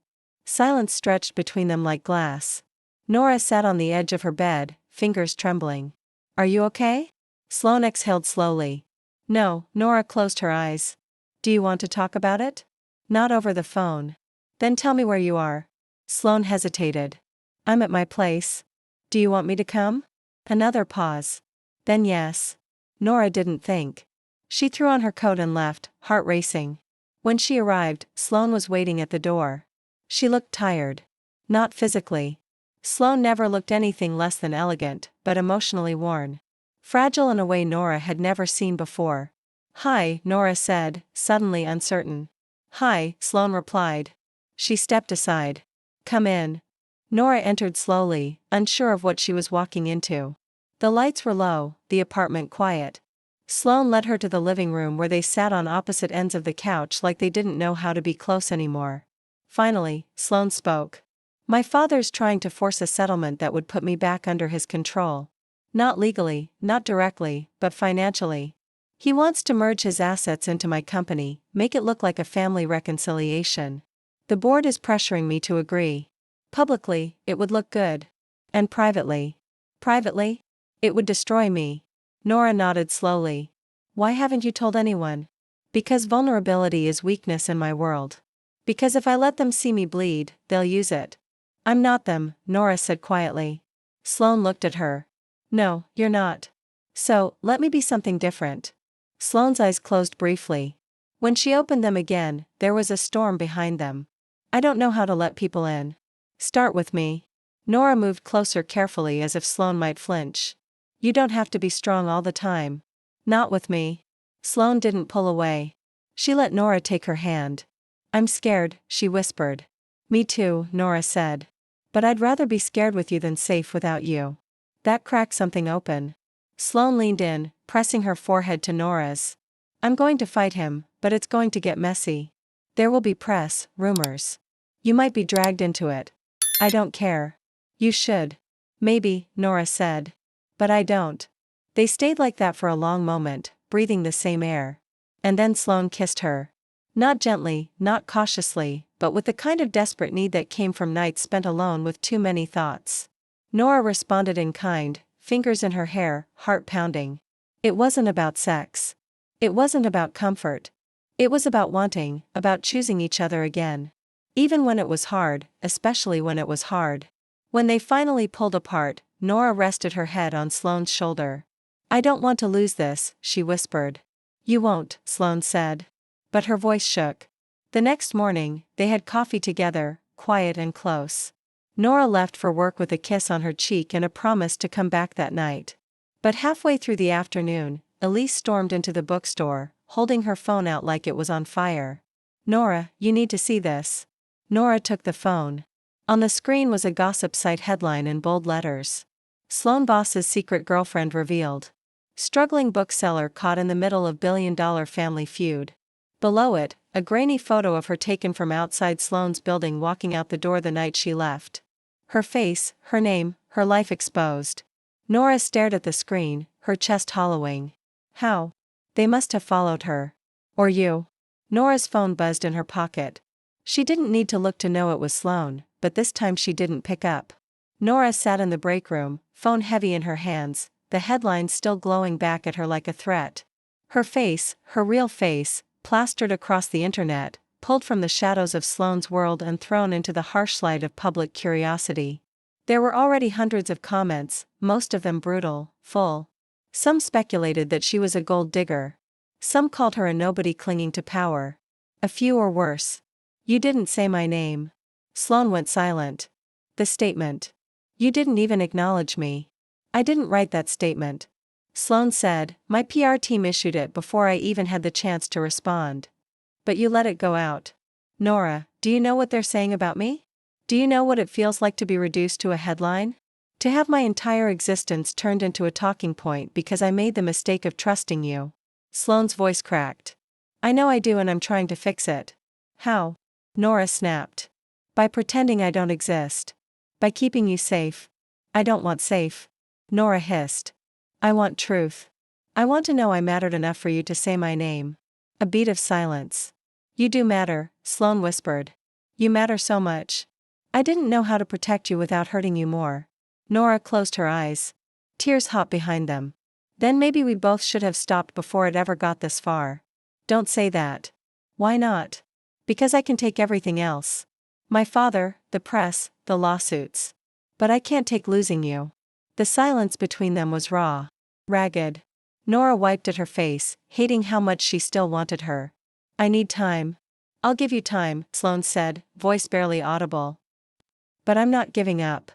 Silence stretched between them like glass. Nora sat on the edge of her bed, fingers trembling. Are you okay? Sloane exhaled slowly. No, Nora closed her eyes. Do you want to talk about it? Not over the phone. Then tell me where you are. Sloane hesitated. I'm at my place. Do you want me to come? Another pause. Then yes. Nora didn't think. She threw on her coat and left, heart racing. When she arrived, Sloane was waiting at the door. She looked tired. Not physically. Sloane never looked anything less than elegant, but emotionally worn. Fragile in a way Nora had never seen before. Hi, Nora said, suddenly uncertain. Hi, Sloane replied. She stepped aside. Come in. Nora entered slowly, unsure of what she was walking into. The lights were low, the apartment quiet. Sloane led her to the living room where they sat on opposite ends of the couch like they didn't know how to be close anymore. Finally, Sloane spoke. My father's trying to force a settlement that would put me back under his control. Not legally, not directly, but financially. He wants to merge his assets into my company, make it look like a family reconciliation. The board is pressuring me to agree. Publicly, it would look good. And privately? Privately? It would destroy me. Nora nodded slowly. Why haven't you told anyone? Because vulnerability is weakness in my world. Because if I let them see me bleed, they'll use it. I'm not them, Nora said quietly. Sloane looked at her. No, you're not. So, let me be something different. Sloane's eyes closed briefly. When she opened them again, there was a storm behind them. I don't know how to let people in. Start with me. Nora moved closer carefully as if Sloane might flinch. You don't have to be strong all the time. Not with me. Sloane didn't pull away. She let Nora take her hand. I'm scared, she whispered. Me too, Nora said. But I'd rather be scared with you than safe without you. That cracked something open. Sloane leaned in, pressing her forehead to Nora's. I'm going to fight him, but it's going to get messy. There will be press, rumors. You might be dragged into it. I don't care. You should. Maybe, Nora said. But I don't. They stayed like that for a long moment, breathing the same air. And then Sloane kissed her. Not gently, not cautiously, but with the kind of desperate need that came from nights spent alone with too many thoughts. Nora responded in kind, fingers in her hair, heart pounding. It wasn't about sex. It wasn't about comfort. It was about wanting, about choosing each other again. Even when it was hard, especially when it was hard. When they finally pulled apart, Nora rested her head on Sloane's shoulder. I don't want to lose this, she whispered. You won't, Sloane said. But her voice shook. The next morning, they had coffee together, quiet and close. Nora left for work with a kiss on her cheek and a promise to come back that night. But halfway through the afternoon, Elise stormed into the bookstore, holding her phone out like it was on fire. Nora, you need to see this. Nora took the phone. On the screen was a gossip site headline in bold letters. Sloane Boss's secret girlfriend revealed. Struggling bookseller caught in the middle of billion-dollar family feud. Below it, a grainy photo of her taken from outside Sloane's building walking out the door the night she left. Her face, her name, her life exposed. Nora stared at the screen, her chest hollowing. How? They must have followed her. Or you. Nora's phone buzzed in her pocket. She didn't need to look to know it was Sloane, but this time she didn't pick up. Nora sat in the break room, phone heavy in her hands, the headlines still glowing back at her like a threat. Her face, her real face, plastered across the internet, pulled from the shadows of Sloane's world and thrown into the harsh light of public curiosity. There were already hundreds of comments, most of them brutal, full. Some speculated that she was a gold digger. Some called her a nobody clinging to power. A few were worse. You didn't say my name. Sloane went silent. The statement. You didn't even acknowledge me. I didn't write that statement. Sloane said, my PR team issued it before I even had the chance to respond. But you let it go out. Nora, do you know what they're saying about me? Do you know what it feels like to be reduced to a headline? To have my entire existence turned into a talking point because I made the mistake of trusting you. Sloane's voice cracked. I know I do, and I'm trying to fix it. How? Nora snapped. By pretending I don't exist. By keeping you safe. I don't want safe. Nora hissed. I want truth. I want to know I mattered enough for you to say my name. A beat of silence. You do matter, Sloane whispered. You matter so much. I didn't know how to protect you without hurting you more. Nora closed her eyes. Tears hopped behind them. Then maybe we both should have stopped before it ever got this far. Don't say that. Why not? Because I can take everything else. My father, the press, the lawsuits. But I can't take losing you. The silence between them was raw. Ragged. Nora wiped at her face, hating how much she still wanted her. I need time. I'll give you time, Sloane said, voice barely audible. But I'm not giving up.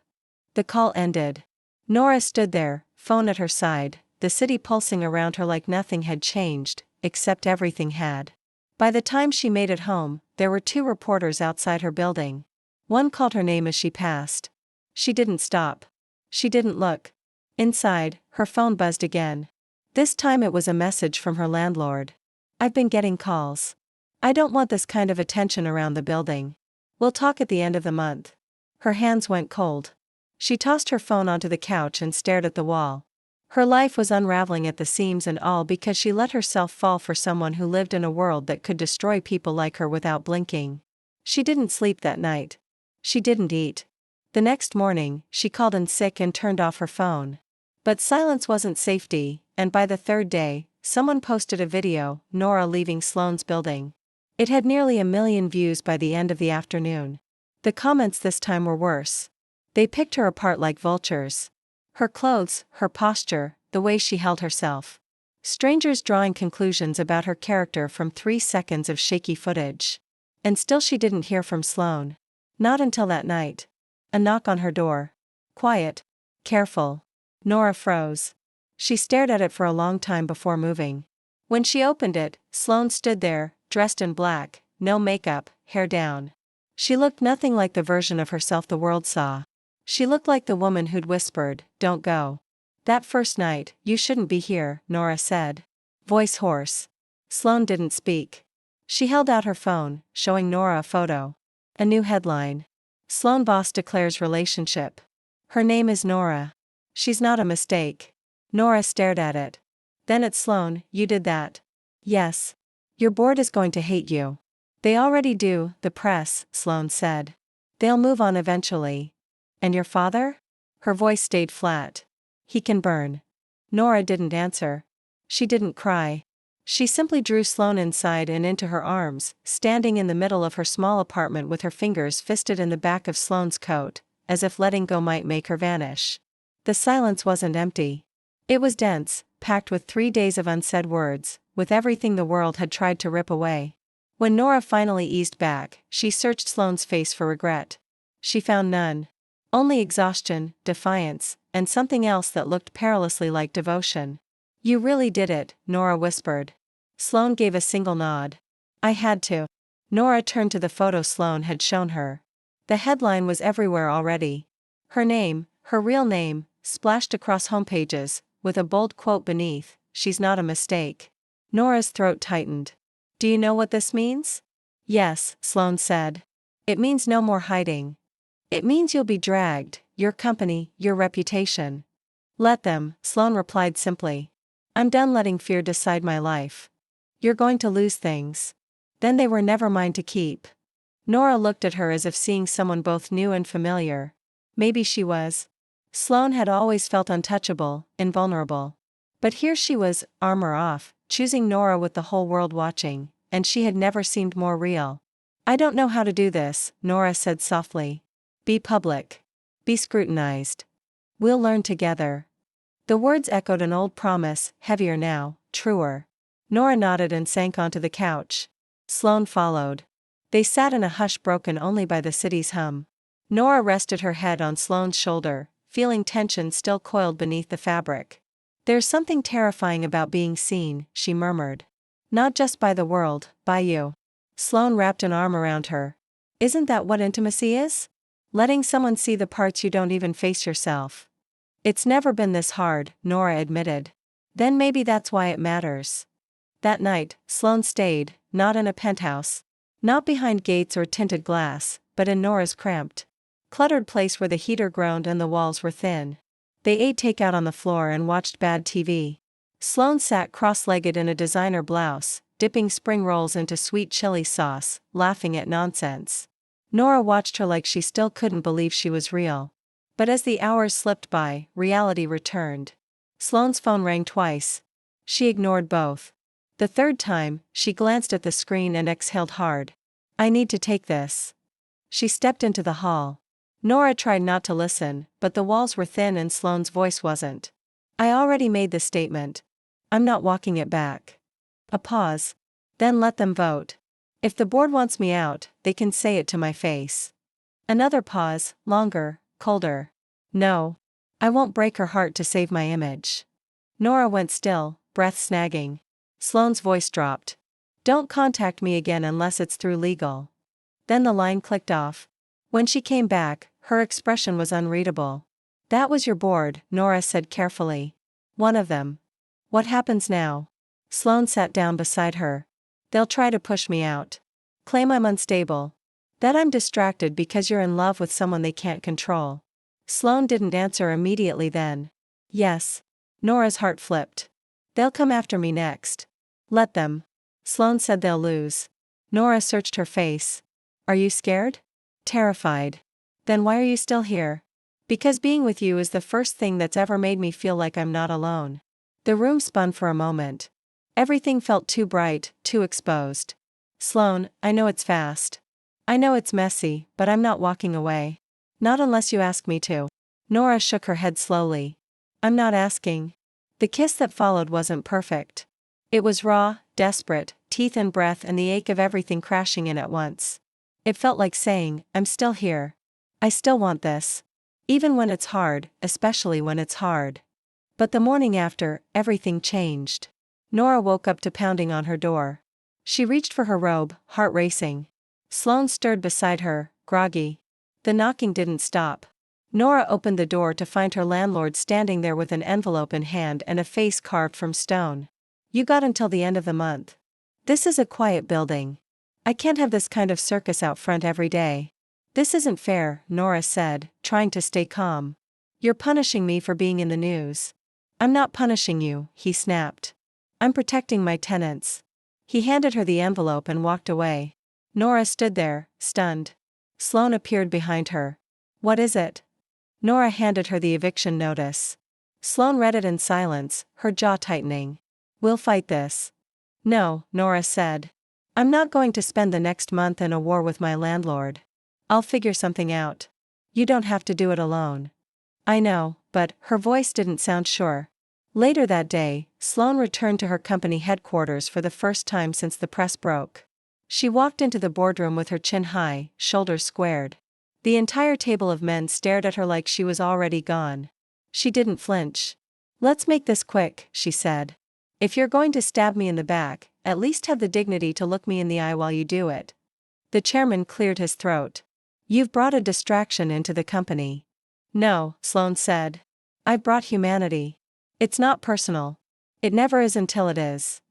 The call ended. Nora stood there, phone at her side, the city pulsing around her like nothing had changed, except everything had. By the time she made it home, there were 2 reporters outside her building. One called her name as she passed. She didn't stop. She didn't look. Inside, her phone buzzed again. This time it was a message from her landlord. I've been getting calls. I don't want this kind of attention around the building. We'll talk at the end of the month. Her hands went cold. She tossed her phone onto the couch and stared at the wall. Her life was unraveling at the seams, and all because she let herself fall for someone who lived in a world that could destroy people like her without blinking. She didn't sleep that night. She didn't eat. The next morning, she called in sick and turned off her phone. But silence wasn't safety, and by the 3rd day, someone posted a video, Nora leaving Sloane's building. It had nearly 1 million views by the end of the afternoon. The comments this time were worse. They picked her apart like vultures. Her clothes, her posture, the way she held herself. Strangers drawing conclusions about her character from 3 seconds of shaky footage. And still she didn't hear from Sloane. Not until that night. A knock on her door. Quiet. Careful. Nora froze. She stared at it for a long time before moving. When she opened it, Sloane stood there, dressed in black, no makeup, hair down. She looked nothing like the version of herself the world saw. She looked like the woman who'd whispered, "Don't go." That first night, "You shouldn't be here," Nora said. Voice hoarse. Sloane didn't speak. She held out her phone, showing Nora a photo. A new headline. Sloane boss declares relationship. Her name is Nora. She's not a mistake. Nora stared at it. Then at Sloane. You did that. Yes. Your board is going to hate you. They already do, the press, Sloane said. They'll move on eventually. And your father? Her voice stayed flat. He can burn. Nora didn't answer. She didn't cry. She simply drew Sloane inside and into her arms, standing in the middle of her small apartment with her fingers fisted in the back of Sloane's coat, as if letting go might make her vanish. The silence wasn't empty. It was dense, packed with 3 days of unsaid words, with everything the world had tried to rip away. When Nora finally eased back, she searched Sloane's face for regret. She found none. Only exhaustion, defiance, and something else that looked perilously like devotion. You really did it, Nora whispered. Sloane gave a single nod. I had to. Nora turned to the photo Sloane had shown her. The headline was everywhere already. Her name, her real name, splashed across homepages, with a bold quote beneath, "She's not a mistake." Nora's throat tightened. Do you know what this means? Yes, Sloane said. It means no more hiding. It means you'll be dragged, your company, your reputation. Let them, Sloane replied simply. I'm done letting fear decide my life. You're going to lose things. Then they were never mine to keep. Nora looked at her as if seeing someone both new and familiar. Maybe she was. Sloane had always felt untouchable, invulnerable. But here she was, armor off, choosing Nora with the whole world watching, and she had never seemed more real. I don't know how to do this, Nora said softly. Be public. Be scrutinized. We'll learn together. The words echoed an old promise, heavier now, truer. Nora nodded and sank onto the couch. Sloane followed. They sat in a hush broken only by the city's hum. Nora rested her head on Sloane's shoulder, feeling tension still coiled beneath the fabric. There's something terrifying about being seen, she murmured. Not just by the world, by you. Sloane wrapped an arm around her. Isn't that what intimacy is? Letting someone see the parts you don't even face yourself. It's never been this hard, Nora admitted. Then maybe that's why it matters. That night, Sloane stayed, not in a penthouse. Not behind gates or tinted glass, but in Nora's cramped, cluttered place where the heater groaned and the walls were thin. They ate takeout on the floor and watched bad TV. Sloane sat cross-legged in a designer blouse, dipping spring rolls into sweet chili sauce, laughing at nonsense. Nora watched her like she still couldn't believe she was real. But as the hours slipped by, reality returned. Sloane's phone rang twice. She ignored both. The third time, she glanced at the screen and exhaled hard. I need to take this. She stepped into the hall. Nora tried not to listen, but the walls were thin and Sloane's voice wasn't. I already made the statement. I'm not walking it back. A pause. Then let them vote. If the board wants me out, they can say it to my face. Another pause, longer, colder. No. I won't break her heart to save my image. Nora went still, breath snagging. Sloane's voice dropped. Don't contact me again unless it's through legal. Then the line clicked off. When she came back, her expression was unreadable. That was your board, Nora said carefully. One of them. What happens now? Sloane sat down beside her. They'll try to push me out. Claim I'm unstable. That I'm distracted because you're in love with someone they can't control. Sloane didn't answer immediately then. Yes. Nora's heart flipped. They'll come after me next. Let them. Sloane said they'll lose. Nora searched her face. Are you scared? Terrified. Then why are you still here? Because being with you is the first thing that's ever made me feel like I'm not alone. The room spun for a moment. Everything felt too bright, too exposed. Sloane, I know it's fast. I know it's messy, but I'm not walking away. Not unless you ask me to. Nora shook her head slowly. I'm not asking. The kiss that followed wasn't perfect. It was raw, desperate, teeth and breath and the ache of everything crashing in at once. It felt like saying, I'm still here. I still want this. Even when it's hard, especially when it's hard. But the morning after, everything changed. Nora woke up to pounding on her door. She reached for her robe, heart racing. Sloane stirred beside her, groggy. The knocking didn't stop. Nora opened the door to find her landlord standing there with an envelope in hand and a face carved from stone. You got until the end of the month. This is a quiet building. I can't have this kind of circus out front every day. This isn't fair, Nora said, trying to stay calm. You're punishing me for being in the news. I'm not punishing you, he snapped. I'm protecting my tenants. He handed her the envelope and walked away. Nora stood there, stunned. Sloane appeared behind her. What is it? Nora handed her the eviction notice. Sloane read it in silence, her jaw tightening. We'll fight this. No, Nora said. I'm not going to spend the next month in a war with my landlord. I'll figure something out. You don't have to do it alone. I know, but her voice didn't sound sure. Later that day, Sloane returned to her company headquarters for the first time since the press broke. She walked into the boardroom with her chin high, shoulders squared. The entire table of men stared at her like she was already gone. She didn't flinch. Let's make this quick, she said. If you're going to stab me in the back, at least have the dignity to look me in the eye while you do it. The chairman cleared his throat. You've brought a distraction into the company. No, Sloane said. I've brought humanity. It's not personal. It never is until it is.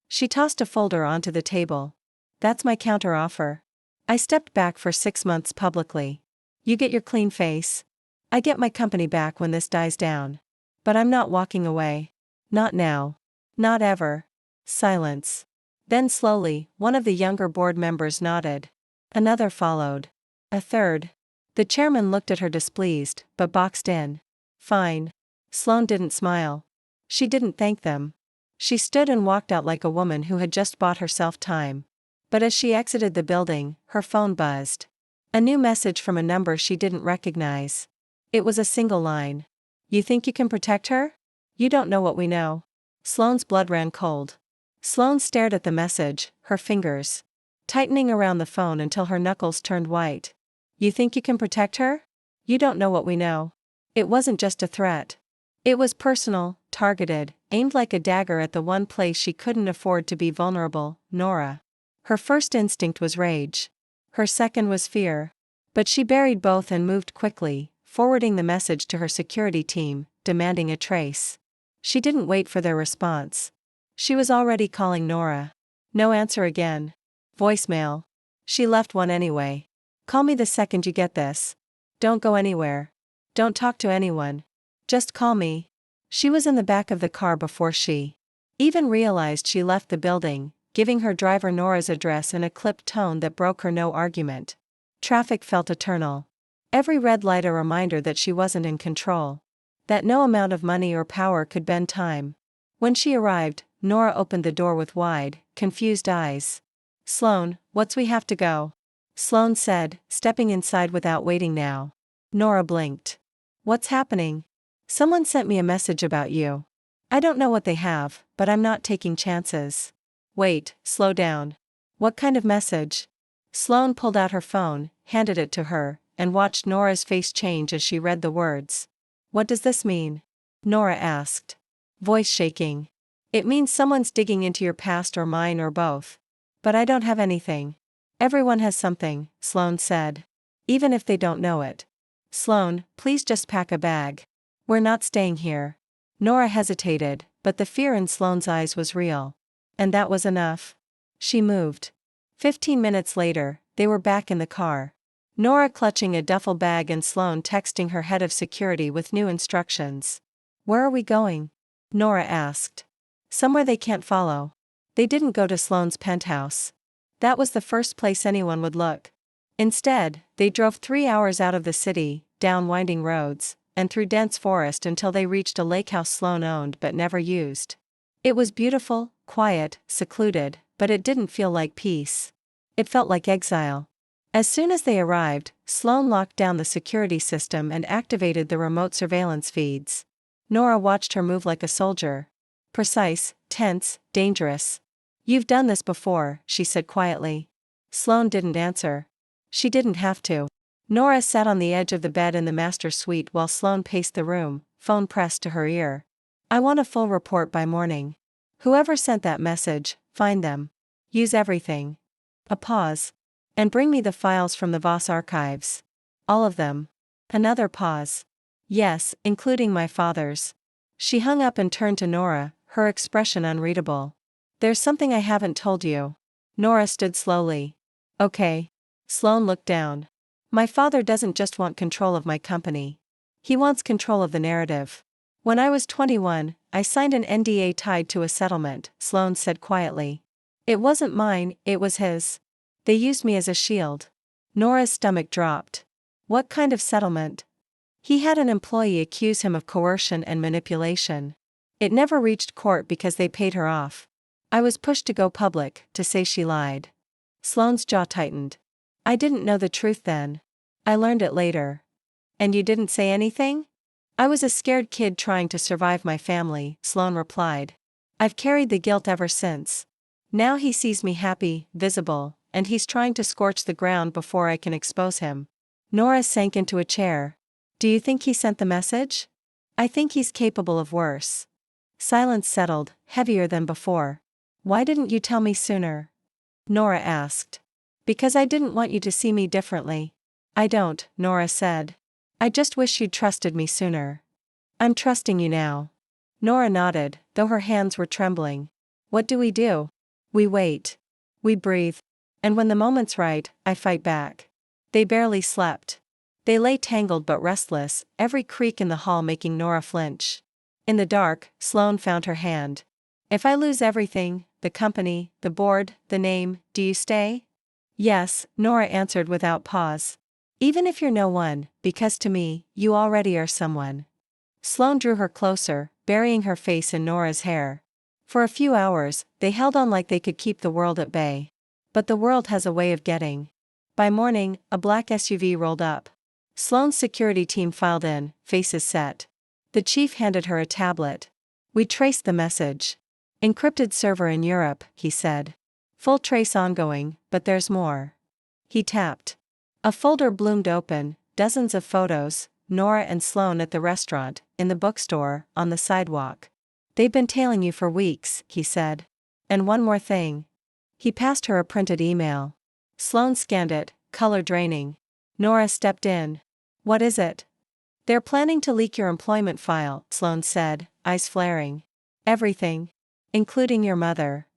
She tossed a folder onto the table. That's my counteroffer. I stepped back for 6 months publicly. You get your clean face. I get my company back when this dies down. But I'm not walking away. Not now. Not ever. Silence. Then slowly, one of the younger board members nodded. Another followed. A third. The chairman looked at her displeased, but boxed in. Fine. Sloane didn't smile. She didn't thank them. She stood and walked out like a woman who had just bought herself time. But as she exited the building, her phone buzzed. A new message from a number she didn't recognize. It was a single line. You think you can protect her? You don't know what we know. Sloane's blood ran cold. Sloane stared at the message, her fingers tightening around the phone until her knuckles turned white. You think you can protect her? You don't know what we know. It wasn't just a threat. It was personal, targeted, aimed like a dagger at the one place she couldn't afford to be vulnerable, Nora. Her first instinct was rage. Her second was fear. But she buried both and moved quickly, forwarding the message to her security team, demanding a trace. She didn't wait for their response. She was already calling Nora. No answer again. Voicemail. She left one anyway. Call me the second you get this. Don't go anywhere. Don't talk to anyone. Just call me. She was in the back of the car before she even realized she left the building, giving her driver Nora's address in a clipped tone that broke her no argument. Traffic felt eternal. Every red light a reminder that she wasn't in control. That no amount of money or power could bend time. When she arrived, Nora opened the door with wide, confused eyes. Sloan, we have to go. Sloan said, stepping inside without waiting now. Nora blinked. What's happening? Someone sent me a message about you. I don't know what they have, but I'm not taking chances. Wait, slow down. What kind of message? Sloan pulled out her phone, handed it to her, and watched Nora's face change as she read the words. What does this mean? Nora asked. Voice shaking. It means someone's digging into your past or mine or both. But I don't have anything. Everyone has something, Sloan said. Even if they don't know it. Sloan, please just pack a bag. We're not staying here. Nora hesitated, but the fear in Sloane's eyes was real. And that was enough. She moved. 15 minutes later, they were back in the car. Nora clutching a duffel bag and Sloan texting her head of security with new instructions. Where are we going? Nora asked. Somewhere they can't follow. They didn't go to Sloane's penthouse. That was the first place anyone would look. Instead, they drove 3 hours out of the city, down winding roads, and through dense forest until they reached a lake house Sloan owned but never used. It was beautiful, quiet, secluded, but it didn't feel like peace. It felt like exile. As soon as they arrived, Sloan locked down the security system and activated the remote surveillance feeds. Nora watched her move like a soldier. Precise, tense, dangerous. You've done this before, she said quietly. Sloan didn't answer. She didn't have to. Nora sat on the edge of the bed in the master suite while Sloan paced the room, phone pressed to her ear. I want a full report by morning. Whoever sent that message, find them. Use everything. A pause. And bring me the files from the Voss archives. All of them. Another pause. Yes, including my father's. She hung up and turned to Nora, her expression unreadable. There's something I haven't told you. Nora stood slowly. Okay. Sloan looked down. My father doesn't just want control of my company. He wants control of the narrative. When I was 21, I signed an NDA tied to a settlement, Sloan said quietly. It wasn't mine, it was his. They used me as a shield. Nora's stomach dropped. What kind of settlement? He had an employee accuse him of coercion and manipulation. It never reached court because they paid her off. I was pushed to go public, to say she lied. Sloane's jaw tightened. I didn't know the truth then. I learned it later. And you didn't say anything? I was a scared kid trying to survive my family, Sloan replied. I've carried the guilt ever since. Now he sees me happy, visible, and he's trying to scorch the ground before I can expose him. Nora sank into a chair. Do you think he sent the message? I think he's capable of worse. Silence settled, heavier than before. Why didn't you tell me sooner? Nora asked. Because I didn't want you to see me differently. I don't, Nora said. I just wish you'd trusted me sooner. I'm trusting you now. Nora nodded, though her hands were trembling. What do? We wait. We breathe. And when the moment's right, I fight back. They barely slept. They lay tangled but restless, every creak in the hall making Nora flinch. In the dark, Sloan found her hand. If I lose everything, the company, the board, the name, do you stay? Yes, Nora answered without pause. Even if you're no one, because to me, you already are someone. Sloan drew her closer, burying her face in Nora's hair. For a few hours, they held on like they could keep the world at bay. But the world has a way of getting. By morning, a black SUV rolled up. Sloan's security team filed in, faces set. The chief handed her a tablet. We traced the message. Encrypted server in Europe, he said. Full trace ongoing, but there's more. He tapped. A folder bloomed open, dozens of photos, Nora and Sloan at the restaurant, in the bookstore, on the sidewalk. They've been tailing you for weeks, he said. And one more thing. He passed her a printed email. Sloan scanned it, color draining. Nora stepped in. What is it? They're planning to leak your employment file, Sloane said, eyes flaring. Everything. Including your mother.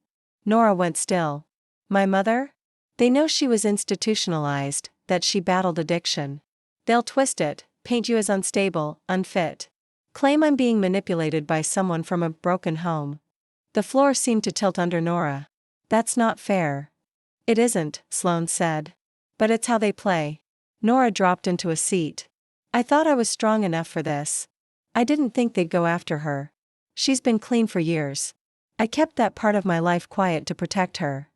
Nora went still. My mother? They know she was institutionalized, that she battled addiction. They'll twist it, paint you as unstable, unfit. Claim I'm being manipulated by someone from a broken home. The floor seemed to tilt under Nora. That's not fair. It isn't, Sloane said. But it's how they play. Nora dropped into a seat. I thought I was strong enough for this. I didn't think they'd go after her. She's been clean for years. I kept that part of my life quiet to protect her.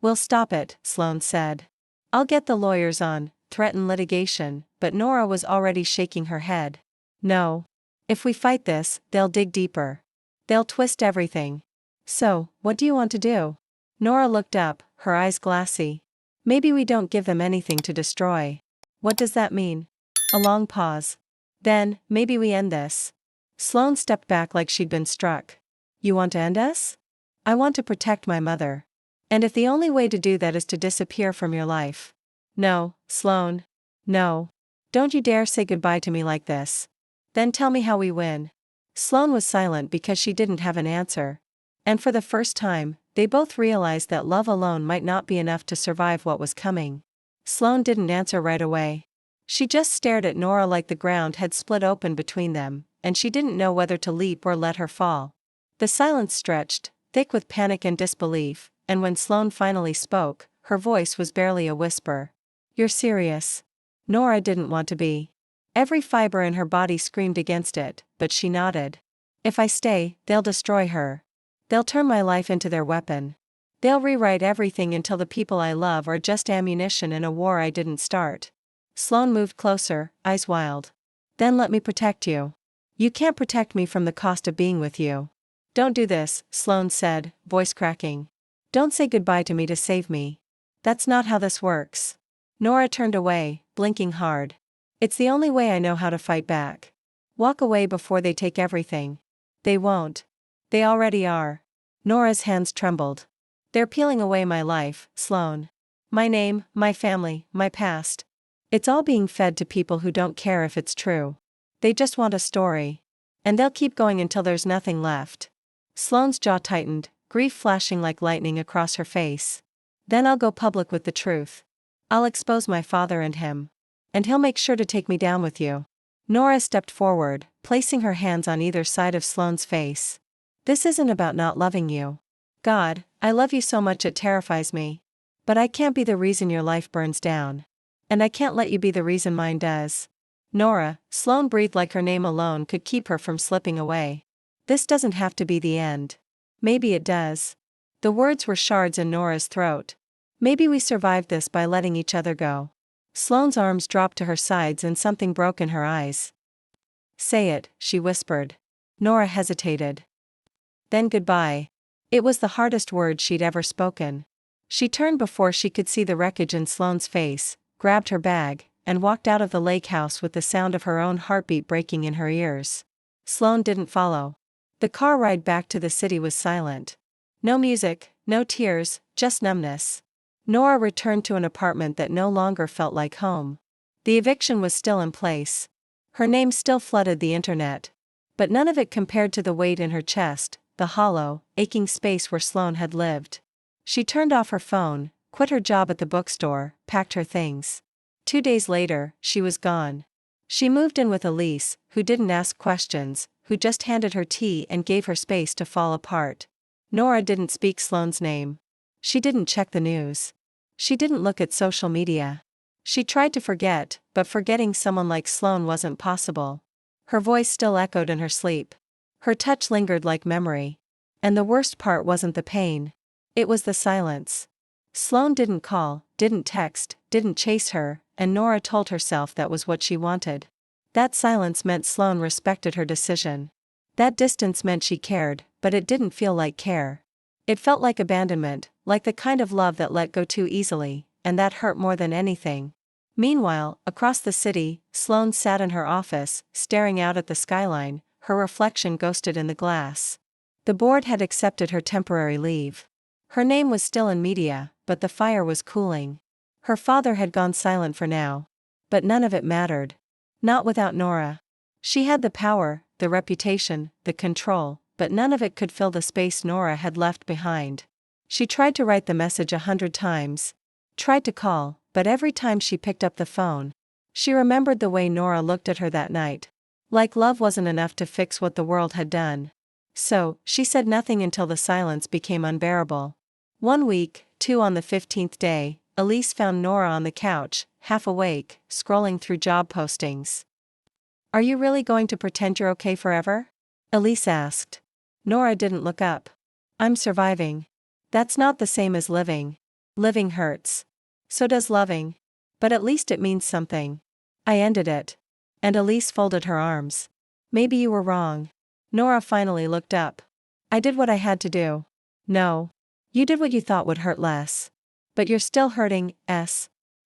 We'll stop it, Sloane said. I'll get the lawyers on, threaten litigation, but Nora was already shaking her head. No. If we fight this, they'll dig deeper. They'll twist everything. So, what do you want to do? Nora looked up, her eyes glassy. Maybe we don't give them anything to destroy. What does that mean? A long pause. Then, maybe we end this. Sloane stepped back like she'd been struck. You want to end us? I want to protect my mother. And if the only way to do that is to disappear from your life. No, Sloane. No. Don't you dare say goodbye to me like this. Then tell me how we win. Sloane was silent because she didn't have an answer. And for the first time, they both realized that love alone might not be enough to survive what was coming. Sloane didn't answer right away. She just stared at Nora like the ground had split open between them, and she didn't know whether to leap or let her fall. The silence stretched, thick with panic and disbelief, and when Sloane finally spoke, her voice was barely a whisper. You're serious? Nora didn't want to be. Every fiber in her body screamed against it, but she nodded. If I stay, they'll destroy her. They'll turn my life into their weapon. They'll rewrite everything until the people I love are just ammunition in a war I didn't start. Sloane moved closer, eyes wild. Then let me protect you. You can't protect me from the cost of being with you. Don't do this, Sloane said, voice cracking. Don't say goodbye to me to save me. That's not how this works. Nora turned away, blinking hard. It's the only way I know how to fight back. Walk away before they take everything. They won't. They already are. Nora's hands trembled. They're peeling away my life, Sloane. My name, my family, my past. It's all being fed to people who don't care if it's true. They just want a story. And they'll keep going until there's nothing left. Sloane's jaw tightened, grief flashing like lightning across her face. Then I'll go public with the truth. I'll expose my father and him. And he'll make sure to take me down with you. Nora stepped forward, placing her hands on either side of Sloane's face. This isn't about not loving you. God, I love you so much it terrifies me. But I can't be the reason your life burns down. And I can't let you be the reason mine does. Nora, Sloane breathed like her name alone could keep her from slipping away. This doesn't have to be the end. Maybe it does. The words were shards in Nora's throat. Maybe we survived this by letting each other go. Sloane's arms dropped to her sides and something broke in her eyes. Say it, she whispered. Nora hesitated. Then goodbye. It was the hardest word she'd ever spoken. She turned before she could see the wreckage in Sloane's face, grabbed her bag, and walked out of the lake house with the sound of her own heartbeat breaking in her ears. Sloane didn't follow. The car ride back to the city was silent. No music, no tears, just numbness. Nora returned to an apartment that no longer felt like home. The eviction was still in place. Her name still flooded the internet. But none of it compared to the weight in her chest, the hollow, aching space where Sloane had lived. She turned off her phone, quit her job at the bookstore, packed her things. 2 days later, she was gone. She moved in with Elise, who didn't ask questions, who just handed her tea and gave her space to fall apart. Nora didn't speak Sloane's name. She didn't check the news. She didn't look at social media. She tried to forget, but forgetting someone like Sloane wasn't possible. Her voice still echoed in her sleep. Her touch lingered like memory. And the worst part wasn't the pain. It was the silence. Sloane didn't call, didn't text, didn't chase her, and Nora told herself that was what she wanted. That silence meant Sloane respected her decision. That distance meant she cared, but it didn't feel like care. It felt like abandonment, like the kind of love that let go too easily, and that hurt more than anything. Meanwhile, across the city, Sloane sat in her office, staring out at the skyline, her reflection ghosted in the glass. The board had accepted her temporary leave. Her name was still in media, but the fire was cooling. Her father had gone silent for now. But none of it mattered. Not without Nora. She had the power, the reputation, the control, but none of it could fill the space Nora had left behind. She tried to write the message 100 times. Tried to call, but every time she picked up the phone, she remembered the way Nora looked at her that night. Like love wasn't enough to fix what the world had done. So, she said nothing until the silence became unbearable. 1 week, 2 on the 15th day, Elise found Nora on the couch, half awake, scrolling through job postings. "Are you really going to pretend you're okay forever?" Elise asked. Nora didn't look up. "I'm surviving." "That's not the same as living. Living hurts. So does loving. But at least it means something." "I ended it." And Elise folded her arms. "Maybe you were wrong." Nora finally looked up. "I did what I had to do." "No. You did what you thought would hurt less. But you're still hurting,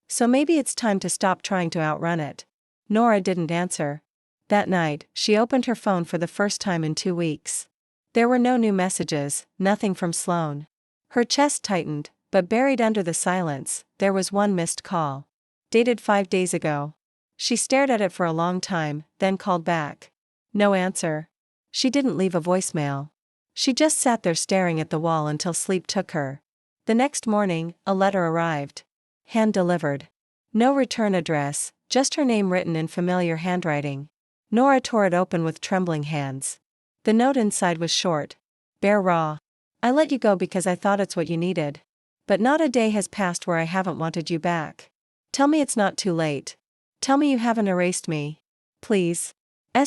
So maybe it's time to stop trying to outrun it." Nora didn't answer. That night, she opened her phone for the first time in 2 weeks. There were no new messages, nothing from Sloane. Her chest tightened, but buried under the silence, there was one missed call. Dated 5 days ago. She stared at it for a long time, then called back. No answer. She didn't leave a voicemail. She just sat there staring at the wall until sleep took her. The next morning, a letter arrived. Hand-delivered. No return address, just her name written in familiar handwriting. Nora tore it open with trembling hands. The note inside was short. Bare raw. "I let you go because I thought it's what you needed. But not a day has passed where I haven't wanted you back. Tell me it's not too late. Tell me you haven't erased me. Please."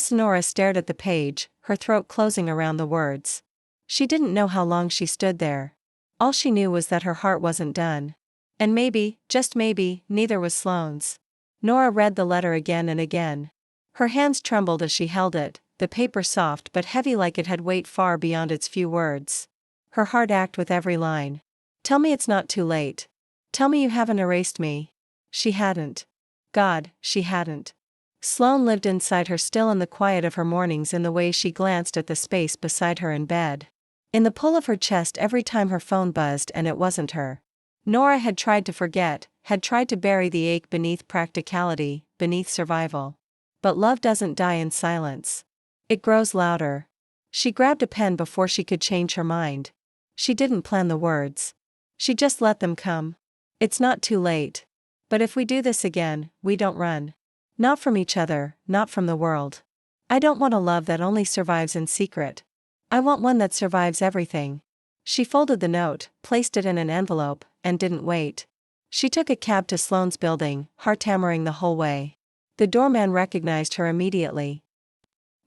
Nora stared at the page, her throat closing around the words. She didn't know how long she stood there. All she knew was that her heart wasn't done. And maybe, just maybe, neither was Sloane's. Nora read the letter again and again. Her hands trembled as she held it, the paper soft but heavy like it had weight far beyond its few words. Her heart ached with every line. "Tell me it's not too late. Tell me you haven't erased me." She hadn't. God, she hadn't. Sloane lived inside her still in the quiet of her mornings, in the way she glanced at the space beside her in bed. In the pull of her chest every time her phone buzzed and it wasn't her. Nora had tried to forget, had tried to bury the ache beneath practicality, beneath survival. But love doesn't die in silence. It grows louder. She grabbed a pen before she could change her mind. She didn't plan the words. She just let them come. "It's not too late. But if we do this again, we don't run. Not from each other, not from the world. I don't want a love that only survives in secret. I want one that survives everything." She folded the note, placed it in an envelope, and didn't wait. She took a cab to Sloane's building, heart hammering the whole way. The doorman recognized her immediately.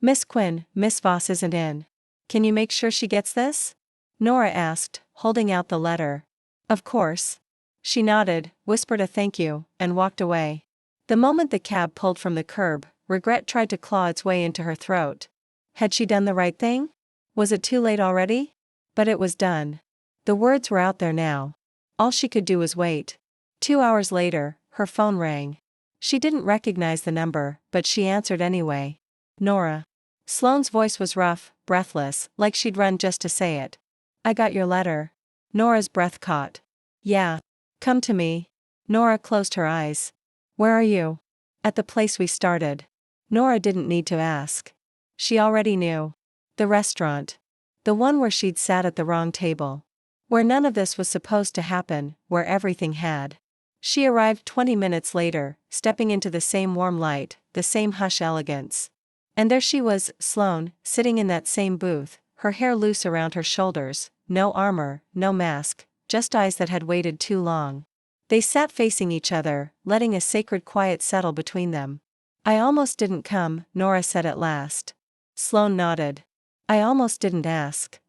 "Miss Quinn, Miss Voss isn't in. Can you make sure she gets this?" Nora asked, holding out the letter. "Of course." She nodded, whispered a thank you, and walked away. The moment the cab pulled from the curb, regret tried to claw its way into her throat. Had she done the right thing? Was it too late already? But it was done. The words were out there now. All she could do was wait. 2 hours later, her phone rang. She didn't recognize the number, but she answered anyway. "Nora." Sloane's voice was rough, breathless, like she'd run just to say it. "I got your letter." Nora's breath caught. "Yeah. Come to me." Nora closed her eyes. "Where are you?" "At the place we started." Nora didn't need to ask. She already knew. The restaurant. The one where she'd sat at the wrong table. Where none of this was supposed to happen, where everything had. She arrived 20 minutes later, stepping into the same warm light, the same hush elegance. And there she was, Sloane, sitting in that same booth, her hair loose around her shoulders, no armor, no mask, just eyes that had waited too long. They sat facing each other, letting a sacred quiet settle between them. "I almost didn't come," Nora said at last. Sloane nodded. "I almost didn't ask."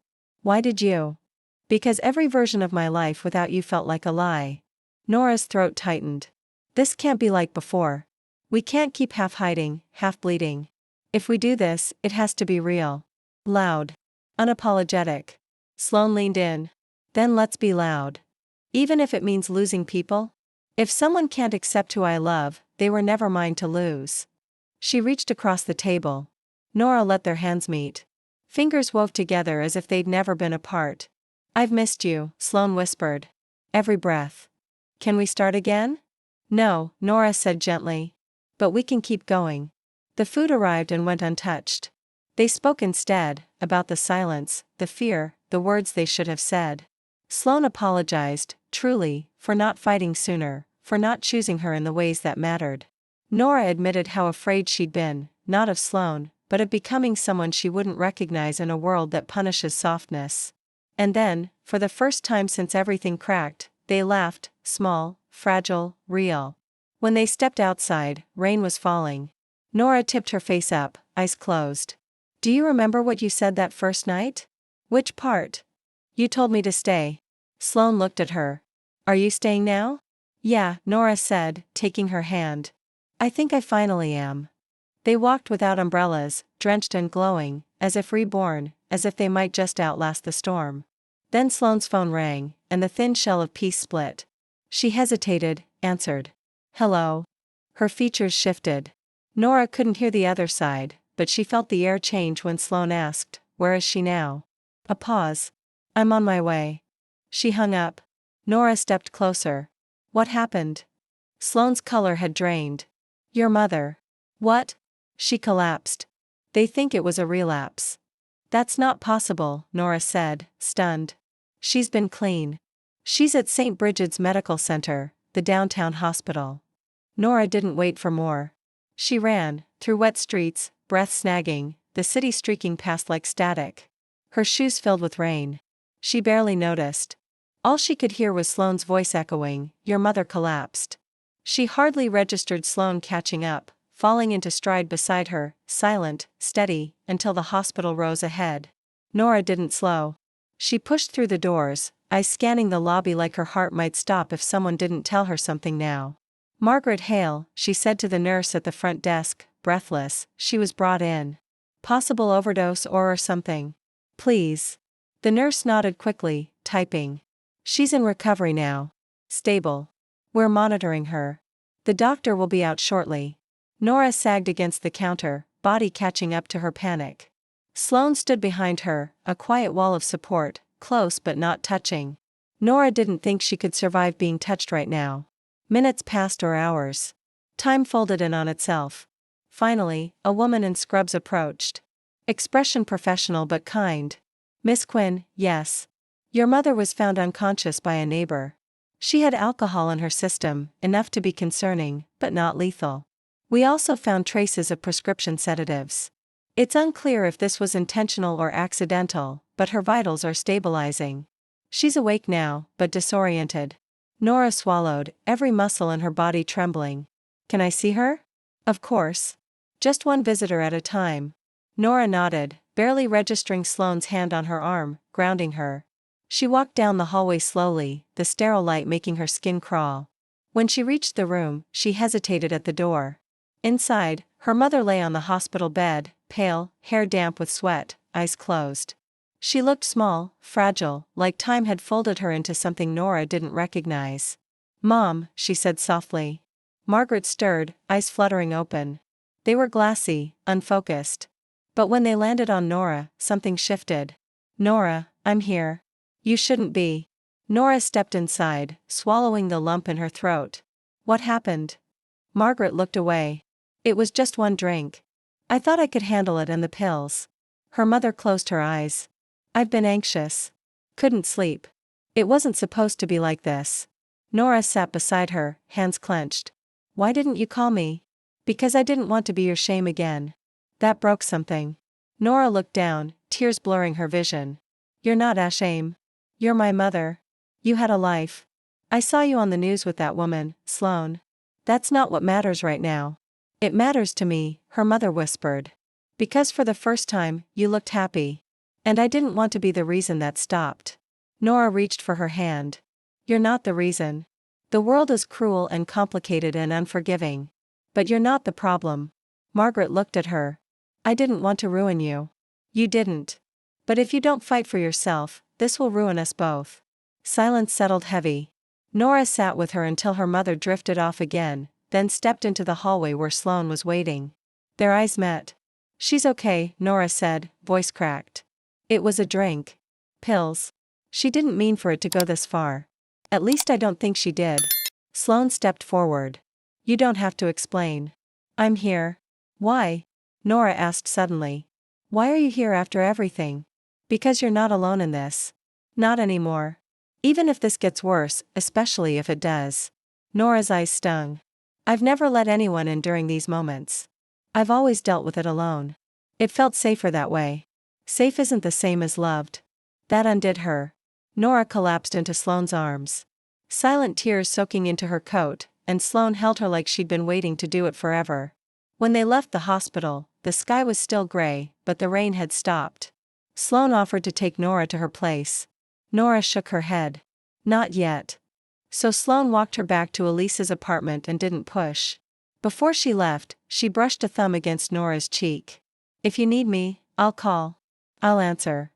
"Why did you?" "Because every version of my life without you felt like a lie." Nora's throat tightened. "This can't be like before. We can't keep half hiding, half bleeding. If we do this, it has to be real. Loud. Unapologetic." Sloane leaned in. "Then let's be loud. Even if it means losing people? If someone can't accept who I love, they were never mine to lose." She reached across the table. Nora let their hands meet. Fingers wove together as if they'd never been apart. "I've missed you," Sloane whispered. "Every breath." "Can we start again?" "No," Nora said gently. But we can keep going. The food arrived and went untouched. They spoke instead, about the silence, the fear, the words they should have said. Sloane apologized, truly, for not fighting sooner, for not choosing her in the ways that mattered. Nora admitted how afraid she'd been, not of Sloane, but of becoming someone she wouldn't recognize in a world that punishes softness. And then, for the first time since everything cracked, they laughed, small, fragile, real. When they stepped outside, rain was falling. Nora tipped her face up, eyes closed. Do you remember what you said that first night? Which part? You told me to stay. Sloane looked at her. Are you staying now? Yeah, Nora said, taking her hand. I think I finally am. They walked without umbrellas, drenched and glowing, as if reborn, as if they might just outlast the storm. Then Sloane's phone rang, and the thin shell of peace split. She hesitated, answered. Hello. Her features shifted. Nora couldn't hear the other side, but she felt the air change when Sloane asked, Where is she now? A pause. I'm on my way. She hung up. Nora stepped closer. What happened? Sloane's color had drained. Your mother. What? She collapsed. They think it was a relapse. That's not possible, Nora said, stunned. She's been clean. She's at St. Bridget's Medical Center, the downtown hospital. Nora didn't wait for more. She ran, through wet streets, breath snagging, the city streaking past like static. Her shoes filled with rain. She barely noticed. All she could hear was Sloane's voice echoing, Your mother collapsed. She hardly registered Sloane catching up, falling into stride beside her, silent, steady, until the hospital rose ahead. Nora didn't slow. She pushed through the doors, eyes scanning the lobby like her heart might stop if someone didn't tell her something now. Margaret Hale, she said to the nurse at the front desk, breathless, she was brought in. Possible overdose or something. Please. The nurse nodded quickly, typing. She's in recovery now. Stable. We're monitoring her. The doctor will be out shortly. Nora sagged against the counter, body catching up to her panic. Sloane stood behind her, a quiet wall of support, close but not touching. Nora didn't think she could survive being touched right now. Minutes passed or hours. Time folded in on itself. Finally, a woman in scrubs approached. Expression professional but kind. Miss Quinn, yes. Your mother was found unconscious by a neighbor. She had alcohol in her system, enough to be concerning, but not lethal. We also found traces of prescription sedatives. It's unclear if this was intentional or accidental, but her vitals are stabilizing. She's awake now, but disoriented. Nora swallowed, every muscle in her body trembling. Can I see her? Of course. Just one visitor at a time. Nora nodded, barely registering Sloane's hand on her arm, grounding her. She walked down the hallway slowly, the sterile light making her skin crawl. When she reached the room, she hesitated at the door. Inside, her mother lay on the hospital bed, pale, hair damp with sweat, eyes closed. She looked small, fragile, like time had folded her into something Nora didn't recognize. Mom, she said softly. Margaret stirred, eyes fluttering open. They were glassy, unfocused. But when they landed on Nora, something shifted. Nora, I'm here. You shouldn't be. Nora stepped inside, swallowing the lump in her throat. What happened? Margaret looked away. It was just one drink. I thought I could handle it and the pills. Her mother closed her eyes. I've been anxious. Couldn't sleep. It wasn't supposed to be like this. Nora sat beside her, hands clenched. Why didn't you call me? Because I didn't want to be your shame again. That broke something. Nora looked down, tears blurring her vision. You're not ashamed. You're my mother. You had a life. I saw you on the news with that woman, Sloane. That's not what matters right now. It matters to me, her mother whispered. Because for the first time, you looked happy. And I didn't want to be the reason that stopped. Nora reached for her hand. You're not the reason. The world is cruel and complicated and unforgiving. But you're not the problem. Margaret looked at her. I didn't want to ruin you. You didn't. But if you don't fight for yourself, this will ruin us both. Silence settled heavy. Nora sat with her until her mother drifted off again, then stepped into the hallway where Sloane was waiting. Their eyes met. She's okay, Nora said, voice cracked. It was a drink. Pills. She didn't mean for it to go this far. At least I don't think she did. Sloane stepped forward. You don't have to explain. I'm here. Why? Nora asked suddenly. Why are you here after everything? Because you're not alone in this. Not anymore. Even if this gets worse, especially if it does. Nora's eyes stung. I've never let anyone in during these moments. I've always dealt with it alone. It felt safer that way. Safe isn't the same as loved. That undid her. Nora collapsed into Sloane's arms. Silent tears soaking into her coat, and Sloane held her like she'd been waiting to do it forever. When they left the hospital, the sky was still gray, but the rain had stopped. Sloane offered to take Nora to her place. Nora shook her head. Not yet. So Sloane walked her back to Elise's apartment and didn't push. Before she left, she brushed a thumb against Nora's cheek. If you need me, I'll call. I'll answer.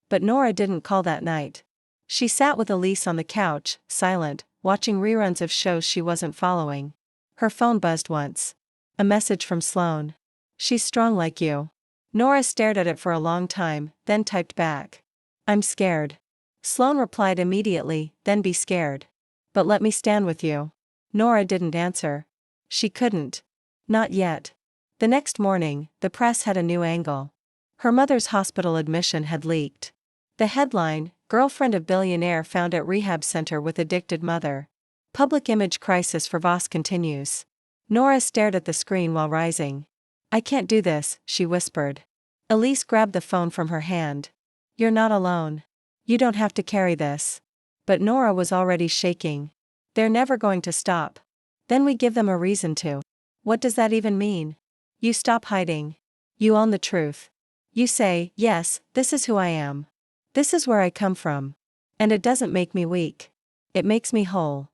But Nora didn't call that night. She sat with Elise on the couch, silent, watching reruns of shows she wasn't following. Her phone buzzed once. A message from Sloane. She's strong like you. Nora stared at it for a long time, then typed back. I'm scared. Sloane replied immediately, then be scared. But let me stand with you. Nora didn't answer. She couldn't. Not yet. The next morning, the press had a new angle. Her mother's hospital admission had leaked. The headline, Girlfriend of Billionaire found at rehab center with addicted mother. Public image crisis for Voss continues. Nora stared at the screen while rising. I can't do this, she whispered. Elise grabbed the phone from her hand. You're not alone. You don't have to carry this. But Nora was already shaking. They're never going to stop. Then we give them a reason to. What does that even mean? You stop hiding. You own the truth. You say, yes, this is who I am. This is where I come from. And it doesn't make me weak. It makes me whole.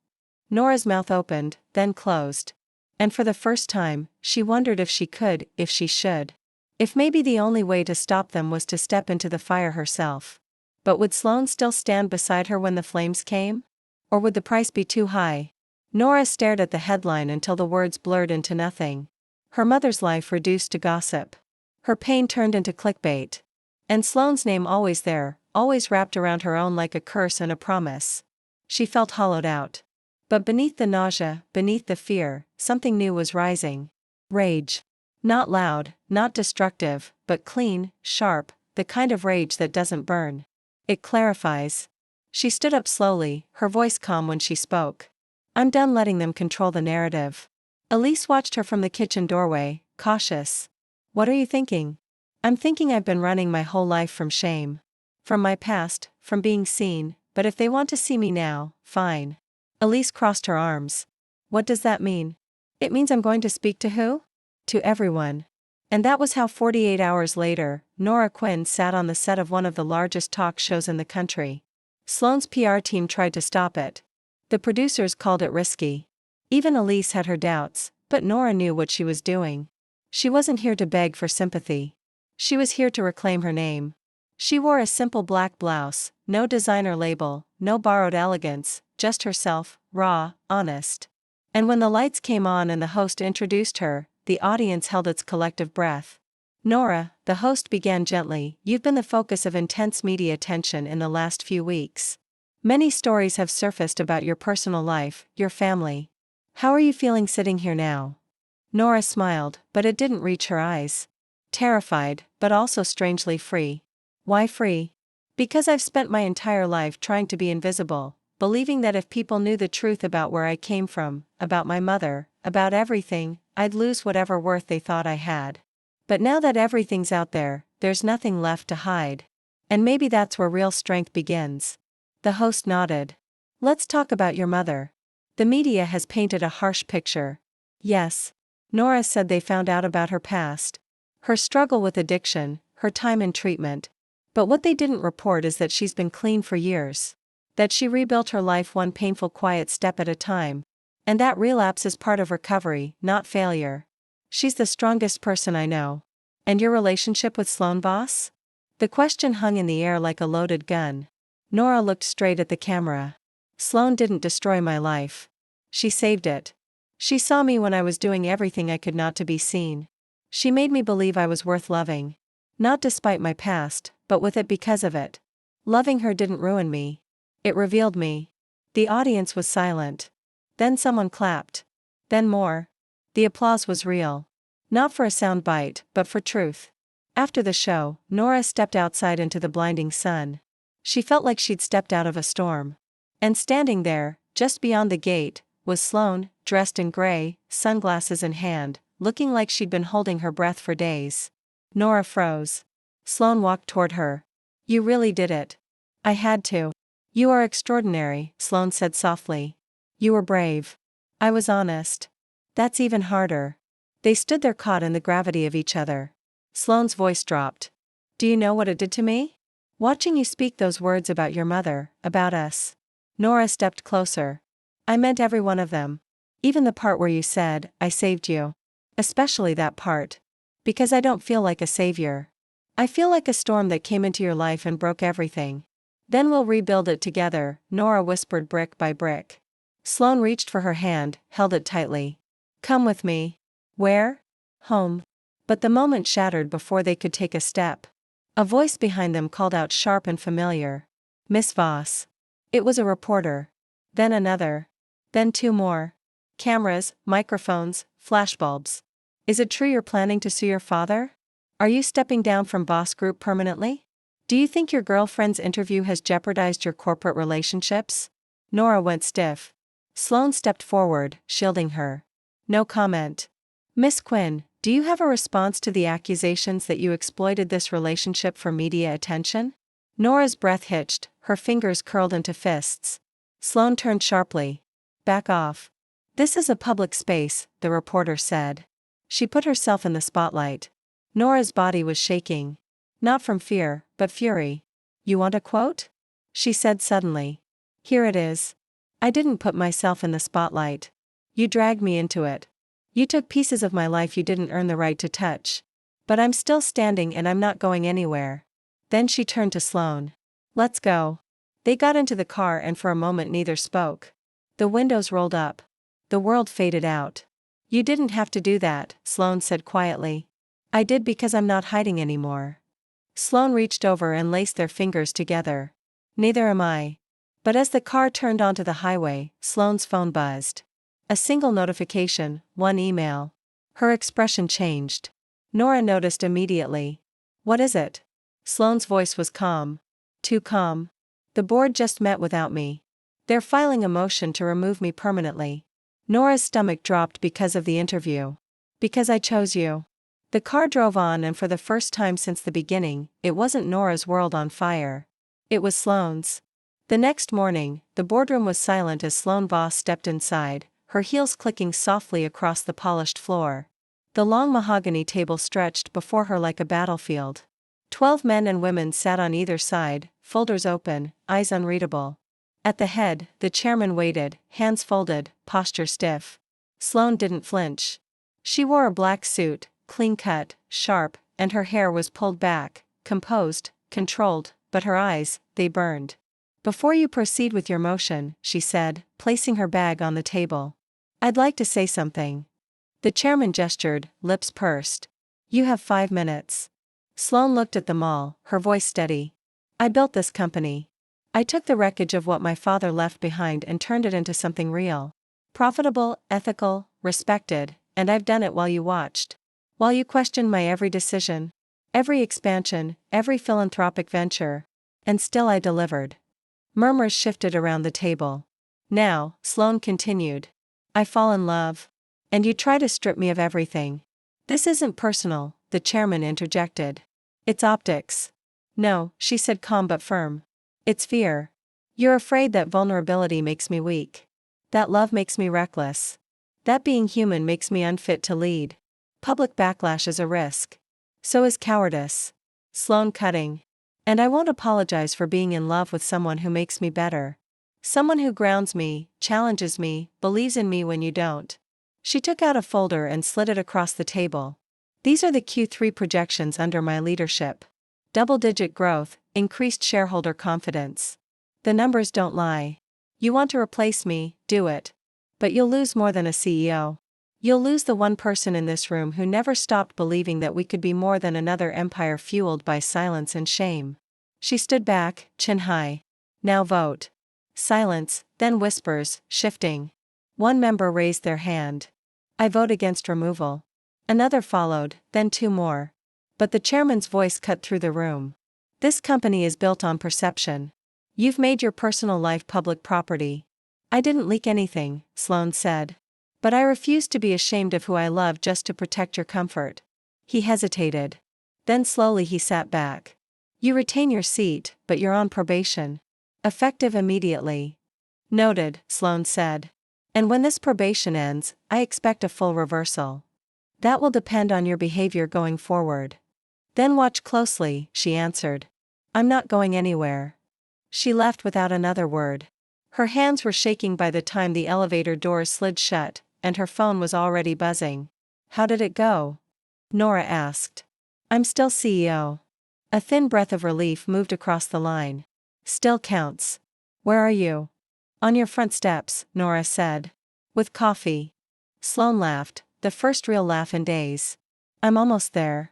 Nora's mouth opened, then closed. And for the first time, she wondered if she could, if she should. If maybe the only way to stop them was to step into the fire herself. But would Sloane still stand beside her when the flames came? Or would the price be too high? Nora stared at the headline until the words blurred into nothing. Her mother's life reduced to gossip. Her pain turned into clickbait. And Sloane's name always there, always wrapped around her own like a curse and a promise. She felt hollowed out. But beneath the nausea, beneath the fear, something new was rising. Rage. Not loud, not destructive, but clean, sharp, the kind of rage that doesn't burn. It clarifies. She stood up slowly, her voice calm when she spoke. I'm done letting them control the narrative. Elise watched her from the kitchen doorway, cautious. What are you thinking? I'm thinking I've been running my whole life from shame. From my past, from being seen, but if they want to see me now, fine. Elise crossed her arms. What does that mean? It means I'm going to speak to who? To everyone. And that was how 48 hours later, Nora Quinn sat on the set of one of the largest talk shows in the country. Sloane's PR team tried to stop it. The producers called it risky. Even Elise had her doubts, but Nora knew what she was doing. She wasn't here to beg for sympathy. She was here to reclaim her name. She wore a simple black blouse, no designer label, no borrowed elegance, just herself, raw, honest. And when the lights came on and the host introduced her, the audience held its collective breath. Nora, the host began gently, you've been the focus of intense media attention in the last few weeks. Many stories have surfaced about your personal life, your family. How are you feeling sitting here now? Nora smiled, but it didn't reach her eyes. Terrified, but also strangely free. Why free? Because I've spent my entire life trying to be invisible, believing that if people knew the truth about where I came from, about my mother, about everything, I'd lose whatever worth they thought I had. But now that everything's out there, there's nothing left to hide. And maybe that's where real strength begins. The host nodded. Let's talk about your mother. The media has painted a harsh picture. Yes. Nora said they found out about her past. Her struggle with addiction, her time in treatment. But what they didn't report is that she's been clean for years. That she rebuilt her life one painful quiet step at a time. And that relapse is part of recovery, not failure. She's the strongest person I know. And your relationship with Sloane Voss? The question hung in the air like a loaded gun. Nora looked straight at the camera. Sloane didn't destroy my life. She saved it. She saw me when I was doing everything I could not to be seen. She made me believe I was worth loving. Not despite my past, but with it because of it. Loving her didn't ruin me. It revealed me. The audience was silent. Then someone clapped. Then more. The applause was real. Not for a sound bite, but for truth. After the show, Nora stepped outside into the blinding sun. She felt like she'd stepped out of a storm. And standing there, just beyond the gate, was Sloane, dressed in gray, sunglasses in hand, looking like she'd been holding her breath for days. Nora froze. Sloane walked toward her. "You really did it." "I had to." "You are extraordinary," Sloane said softly. "You were brave." "I was honest." "That's even harder." They stood there caught in the gravity of each other. Sloane's voice dropped. "Do you know what it did to me? Watching you speak those words about your mother, about us." Nora stepped closer. "I meant every one of them. Even the part where you said, 'I saved you.' Especially that part. Because I don't feel like a savior. I feel like a storm that came into your life and broke everything. Then we'll rebuild it together," Nora whispered brick by brick. Sloane reached for her hand, held it tightly. "Come with me." "Where?" "Home." But the moment shattered before they could take a step. A voice behind them called out sharp and familiar. "Miss Voss." It was a reporter. Then another. Then two more. Cameras, microphones, flashbulbs. "Is it true you're planning to sue your father? Are you stepping down from Boss Group permanently? Do you think your girlfriend's interview has jeopardized your corporate relationships?" Nora went stiff. Sloane stepped forward, shielding her. "No comment." "Miss Quinn, do you have a response to the accusations that you exploited this relationship for media attention?" Nora's breath hitched, her fingers curled into fists. Sloane turned sharply. "Back off. This is a public space," the reporter said. She put herself in the spotlight. Nora's body was shaking. Not from fear, but fury. "You want a quote?" she said suddenly. "Here it is. I didn't put myself in the spotlight. You dragged me into it. You took pieces of my life you didn't earn the right to touch. But I'm still standing and I'm not going anywhere." Then she turned to Sloane. "Let's go." They got into the car and for a moment neither spoke. The windows rolled up. The world faded out. "You didn't have to do that," Sloane said quietly. "I did because I'm not hiding anymore." Sloane reached over and laced their fingers together. "Neither am I." But as the car turned onto the highway, Sloane's phone buzzed. A single notification, one email. Her expression changed. Nora noticed immediately. "What is it?" Sloane's voice was calm. Too calm. "The board just met without me. They're filing a motion to remove me permanently." Nora's stomach dropped because of the interview. "Because I chose you." The car drove on and for the first time since the beginning, it wasn't Nora's world on fire. It was Sloane's. The next morning, the boardroom was silent as Sloane Voss stepped inside, her heels clicking softly across the polished floor. The long mahogany table stretched before her like a battlefield. 12 men and women sat on either side, folders open, eyes unreadable. At the head, the chairman waited, hands folded, posture stiff. Sloane didn't flinch. She wore a black suit, clean-cut, sharp, and her hair was pulled back, composed, controlled, but her eyes, they burned. "Before you proceed with your motion," she said, placing her bag on the table, "I'd like to say something." The chairman gestured, lips pursed. "You have 5 minutes." Sloane looked at them all, her voice steady. "I built this company. I took the wreckage of what my father left behind and turned it into something real. Profitable, ethical, respected, and I've done it while you watched. While you questioned my every decision, every expansion, every philanthropic venture. And still I delivered." Murmurs shifted around the table. "Now," Sloane continued, "I fall in love. And you try to strip me of everything." "This isn't personal," the chairman interjected. "It's optics." "No," she said calm but firm. "It's fear. You're afraid that vulnerability makes me weak. That love makes me reckless. That being human makes me unfit to lead. Public backlash is a risk. So is cowardice." Sloane cutting. "And I won't apologize for being in love with someone who makes me better. Someone who grounds me, challenges me, believes in me when you don't." She took out a folder and slid it across the table. "These are the Q3 projections under my leadership. Double-digit growth, increased shareholder confidence. The numbers don't lie. You want to replace me, do it. But you'll lose more than a CEO. You'll lose the one person in this room who never stopped believing that we could be more than another empire fueled by silence and shame." She stood back, chin high. "Now vote." Silence, then whispers, shifting. One member raised their hand. "I vote against removal." Another followed, then two more. But the chairman's voice cut through the room. This company is built on perception. You've made your personal life public property. I didn't leak anything, Sloane said. But I refuse to be ashamed of who I love just to protect your comfort. He hesitated. Then slowly he sat back. You retain your seat, but you're on probation. Effective immediately. Noted, Sloane said. And when this probation ends, I expect a full reversal. That will depend on your behavior going forward. Then watch closely, she answered. I'm not going anywhere. She left without another word. Her hands were shaking by the time the elevator doors slid shut, and her phone was already buzzing. How did it go? Nora asked. I'm still CEO. A thin breath of relief moved across the line. Still counts. Where are you? On your front steps, Nora said. With coffee. Sloane laughed, the first real laugh in days. I'm almost there.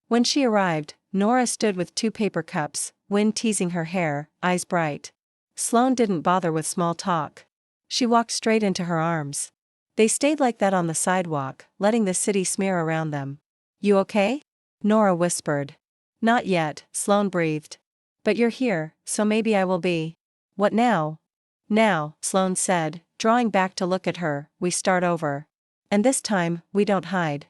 When she arrived, Nora stood with two paper cups, wind teasing her hair, eyes bright. Sloane didn't bother with small talk. She walked straight into her arms. They stayed like that on the sidewalk, letting the city smear around them. You okay? Nora whispered. Not yet, Sloane breathed. But you're here, so maybe I will be. What now? Now, Sloane said, drawing back to look at her, we start over. And this time, we don't hide.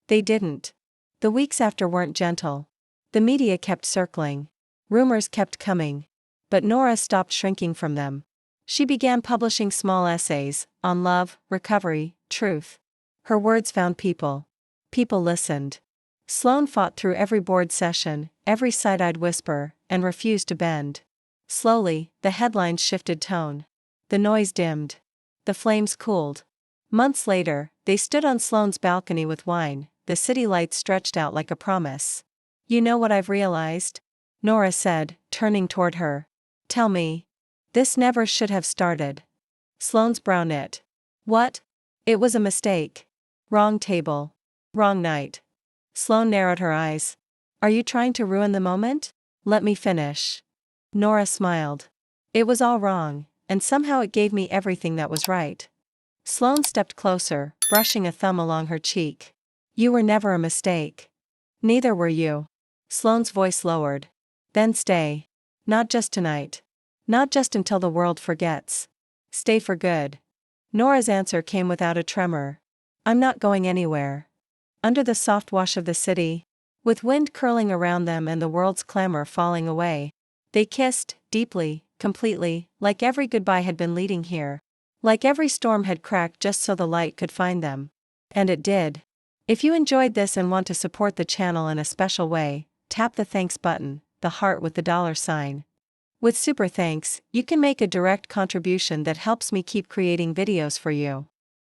They didn't. The weeks after weren't gentle. The media kept circling. Rumors kept coming. But Nora stopped shrinking from them. She began publishing small essays, on love, recovery, truth. Her words found people. People listened. Sloane fought through every board session, every side-eyed whisper, and refused to bend. Slowly, the headlines shifted tone. The noise dimmed. The flames cooled. Months later, they stood on Sloane's balcony with wine, the city lights stretched out like a promise. You know what I've realized? Nora said, turning toward her. Tell me. This never should have started. Sloane's brow knit. What? It was a mistake. Wrong table. Wrong night. Sloane narrowed her eyes. Are you trying to ruin the moment? Let me finish. Nora smiled. It was all wrong, and somehow it gave me everything that was right. Sloane stepped closer, brushing a thumb along her cheek. You were never a mistake. Neither were you. Sloane's voice lowered. Then stay. Not just tonight. Not just until the world forgets. Stay for good. Nora's answer came without a tremor. I'm not going anywhere. Under the soft wash of the city, with wind curling around them and the world's clamor falling away, they kissed, deeply, completely, like every goodbye had been leading here. Like every storm had cracked just so the light could find them. And it did. If you enjoyed this and want to support the channel in a special way, tap the thanks button, the heart with the $sign. With super thanks, you can make a direct contribution that helps me keep creating videos for you.